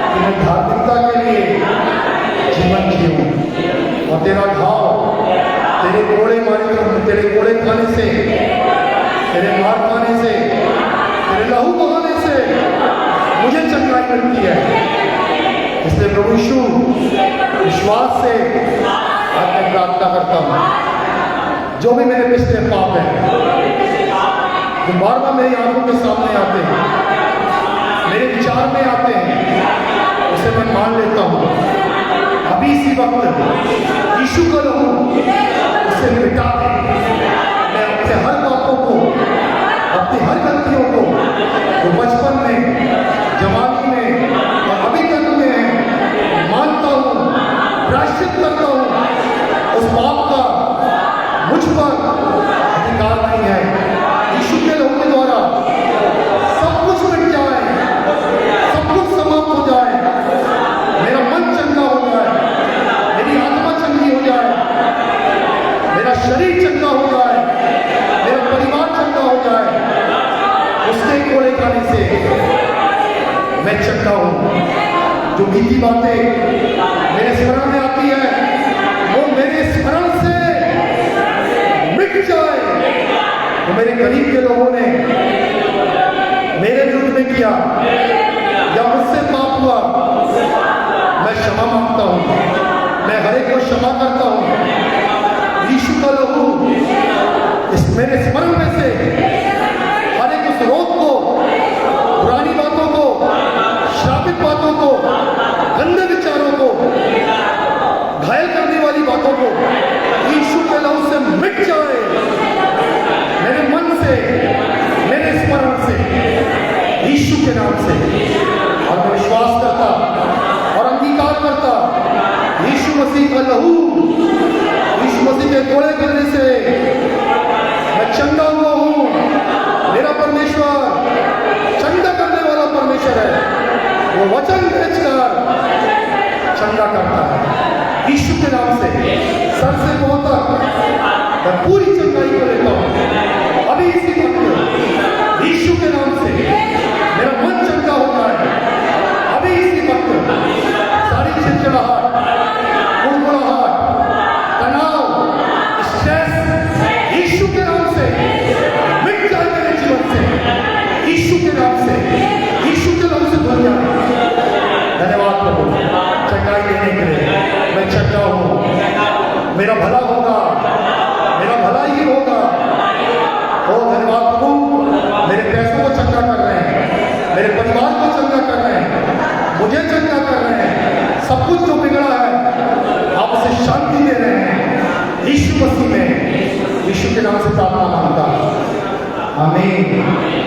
S1: कि मैं धार्मिकता के लिए जीवन जीऊं और तेरा घाव, तेरे कोड़े मारे, तेरे कोड़े खाने से, तेरे मार खाने से, तेरे लहू बहाने से मुझे चंगाई मिलती है। इसलिए प्रभु यीशु विश्वास से आपने प्रार्थना करता हूँ, जो भी मेरे पिछले पाप हैं जो बार बार मेरी आंखों के सामने आते हैं, मेरे विचार में आते हैं, उसे मैं मान लेता हूँ। अभी इसी वक्त यीशु का लहू उसे मिटा दे। मैं अपने हर पापों को, अपनी हर गलतियों को जो बचपन में, जवानी में और अभी तक में मानता हूँ, प्रायश्चित करता हूँ, उस पाप का मुझ पर अधिकार नहीं है। यीशु के लहू के द्वारा सब कुछ मिट जाए, सब कुछ समाप्त हो जाए, मेरा मन चंगा हो जाए, मेरी आत्मा चंगी हो जाए, मेरा शरीर चंगा हो जाए, मेरा परिवार चंगा हो जाए। उसके कोड़े खाने से मैं चंगा हूं। जो बीती बातें मेरे स्मरण में आती है वो मेरे स्मरण से मिट जाए। तो मेरे करीब के लोगों ने मेरे विरुद्ध में किया या मुझसे पाप हुआ, मैं क्षमा मांगता हूं, मैं हर एक को क्षमा करता हूं। यीशु का लहू इस मेरे स्मरण में से हर एक उस रोग को, पुरानी बातों को, श्रापित बातों को, गंदे विचारों को, घायल करने वाली बातों को यीशु के लहू से मिट जाए। मेरे मन से, मेरे स्मरण से, यीशु के नाम से। और मैं विश्वास करता और अंगीकार करता, यीशु मसीह का लहू, यीशु मसीह के कोड़े करने से मैं चंगा हुआ हूं। मेरा परमेश्वर चंगा करने वाला परमेश्वर है। वो वचन भेजकर चंगा करता है। यीशु के नाम से सर से पांव तक मैं पूरी चंगाई को लेता हूं। अभी इसी वक्त यीशु के नाम से मेरा मन चंगा हो जाए। अभी इसी वक्त सारी चिड़चिड़ाहट, गुड़गुड़ाहट, तनाव, स्ट्रेस यीशु के नाम से मिट जाए मेरे जीवन से। यीशु के नाम से, यीशु के नाम से धुल जाए। धन्यवाद प्रभु चंगाई देने के लिए। मैं चंगा हूं, मेरा भला होगा, मेरा भला ही होगा। ओ धन्यवाद प्रभु, मेरे पैसों को चंगा कर रहे हैं, मेरे परिवार को चंगा कर रहे हैं, मुझे चंगा कर रहे हैं। सब कुछ जो बिगड़ा है आप उसे शांति दे रहे हैं। यीशु मसीह में, यीशु के नाम से प्रार्थना मांगता। आमीन।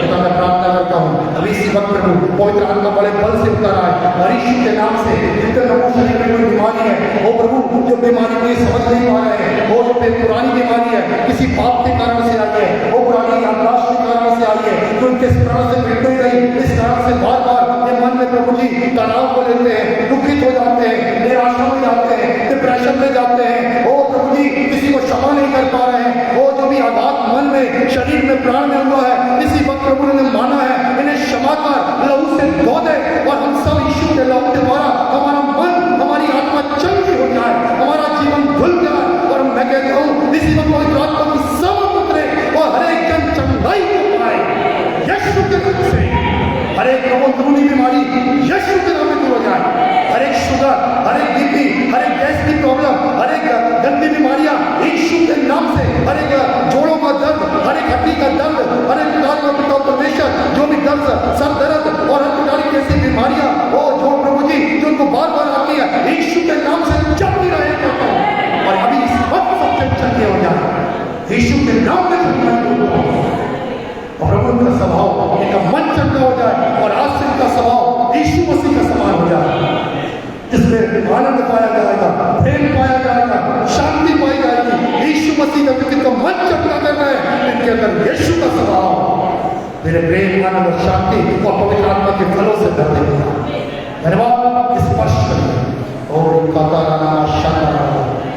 S1: पिता मैं प्रार्थना करता हूँ अभी इसी वक्त प्रभु पवित्र आत्मा बड़े बल से उतर आए और यीशु के नाम से जितने लोगों शरीर में कोई बीमारी है वो प्रभु जो बीमारी कोई समझ नहीं पा रहे हैं वो जो पुरानी बीमारी है किसी पाप के कारण से आई है वो पुरानी याददाश्त के कारण से आई है जो उनके प्राण से मिट नहीं रही इस कारण से बार बार ये मन में प्रभु जी तनाव को लेते हैं दुखित हो जाते हैं निराशा में जाते हैं डिप्रेशन में जाते हैं वो प्रभु जी किसी को क्षमा नहीं कर पा रहे हैं वो जो भी आघात मन में शरीर में प्राण में हुआ है इसी वक्त प्रभु ने माना है इन्हें क्षमा कर लहू से धो दे और हम सब यीशु के लहू के द्वारा हमारा मन हमारी आत्मा चंगी हो जाए हमारा जीवन धुल जाए और मैं कहता हूँ इसी वक्त पवित्र आत्मा की सब उतरे और हर एक जन चंगाई को पाए यीशु के नाम से हर एक अंदरूनी बीमारी यीशु के नाम में दूर हो जाए हर एक शुगर हर एक बीपी हर एक गैस की प्रॉब्लम हर एक गंदी बीमारियां यीशु के नाम से हर एक जोड़ों का दर्द हर एक हड्डी का दर्द हर एक प्रकार का पिता परमेश्वर जो भी दर्द सर दर्द और हर प्रकार की ऐसी बीमारियां वो जो प्रभु जी जो उनको बार बार आती है यीशु के नाम से चलती रहे करता हूं और अभी इस वक्त सबसे चंगे हो जाए यीशु के नाम में और प्रभु का स्वभाव इनका मन चंगा हो जाए और आज से इनका स्वभाव यीशु मसीह का समान हो जाए इसमें आनंद पाया जाएगा प्रेम पाया जाएगा शांति पाई जाएगी यीशु मसीह का क्योंकि इनका मन चंगा कर रहा है इनके अंदर यीशु का स्वभाव मेरे प्रेम आनंद और शांति और पवित्र आत्मा के फलों से भर देगा धन्यवाद स्पर्श करिए और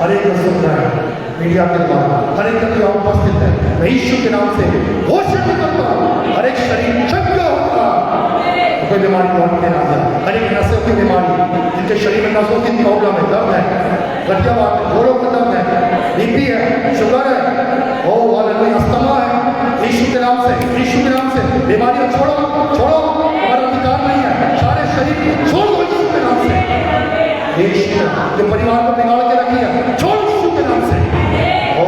S1: हर एक सुन रहा है मीडिया के द्वारा हर एक जो उपस्थित है मैं यीशु के नाम से घोषित करता हूँ हर एक शरीर चंगा होगा कोई बीमारी बहुत के नाम है हर एक नसों की बीमारी जिनके शरीर में नसों की प्रॉब्लम है दर्द है गठियावात है घोड़ों का दर्द है बीपी है शुगर है ओ वाले कोई अस्थमा है यीशु के नाम से बीमारियां छोड़ो छोड़ो हमारा अधिकार नहीं है सारे शरीर को छोड़ दो यीशु के नाम से यीशु जो परिवार को बिगाड़ के रखी है छोड़ यीशु के नाम से ओ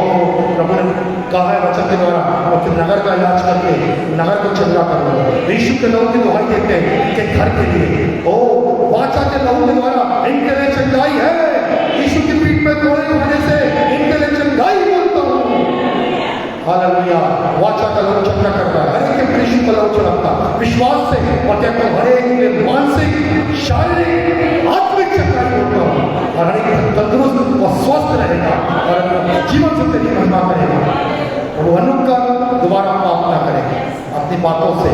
S1: प्रभु ने कहा है वचन के द्वारा और फिर नगर का इलाज करके नगर को चंगा कर दो यीशु के लोग की दुहाई देते हैं इनके घर के लिए ओ वाचा के लोगों के द्वारा इनके लिए चंगाई है यीशु की पीठ में कोड़े उठने से इनके लिए चंगाई बोलता हूँ हालेलुया वाचा का लोग चंगा करता है हर एक यीशु का लोग चलता विश्वास से और कहता हूँ हर एक मानसिक शारीरिक आत्मिक चंगाई बोलता हूँ और हर एक तंदुरुस्त और स्वस्थ रहेगा और जीवन से तेरी महिमा करेगा और वो अनुकर दोबारा पाप ना करेंगे अपनी बातों से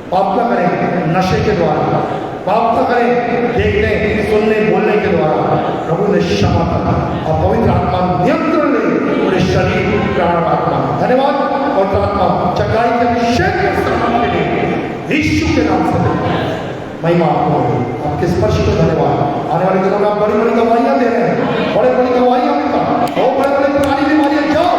S1: पाप ना करें नशे के द्वारा पाप ना करें देखने सुनने बोलने के द्वारा प्रभु ने क्षमा करा और पवित्र आत्मा नियंत्रण ले पूरे शरीर प्राण आत्मा धन्यवाद और आत्मा चंगाई के अभिषेक के लिए यीशु के नाम से महिमा आपको आपके स्पर्श को धन्यवाद आने वाले दिनों में आप बड़ी बड़ी दवाइयां दे रहे हैं बड़े बड़ी दवाइयां और बड़े बड़े पुरानी बीमारियां जाओ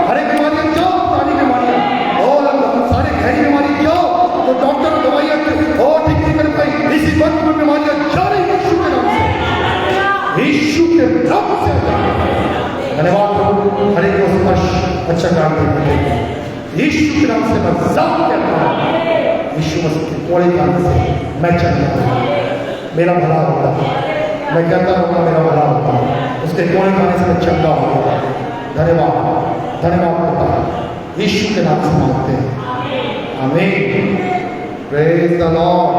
S1: हर एक बीमारियां जाओ पुरानी बीमारियां और सारे गहरी बीमारी जाओ तो डॉक्टर दवाइयां और ठीक नहीं कर पाई इसी वक्त में बीमारियां जा रही यीशु के नाम से यीशु के नाम से धन्यवाद प्रभु हर एक को स्पर्श अच्छा काम करते यीशु के नाम से मैं जाप करता हूं यीशु मसीह के कोड़े खाने से मैं चंगा मेरा भला होगा मैं कहता रहूँगा मेरा भला होगा उसके कोड़े खाने से मैं चंगा होगा धन्यवाद धन्यवाद करता यीशु के नाम से मांगते हैं आमीन प्रेज द लॉर्ड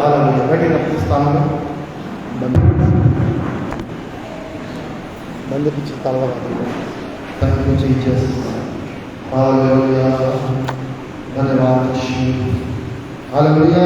S1: हालेलुया बैठे अपने स्थान में बंद पीछे ताला लगा दो थैंक यू जीसस हालेलुया धन्यवाद हालेलुया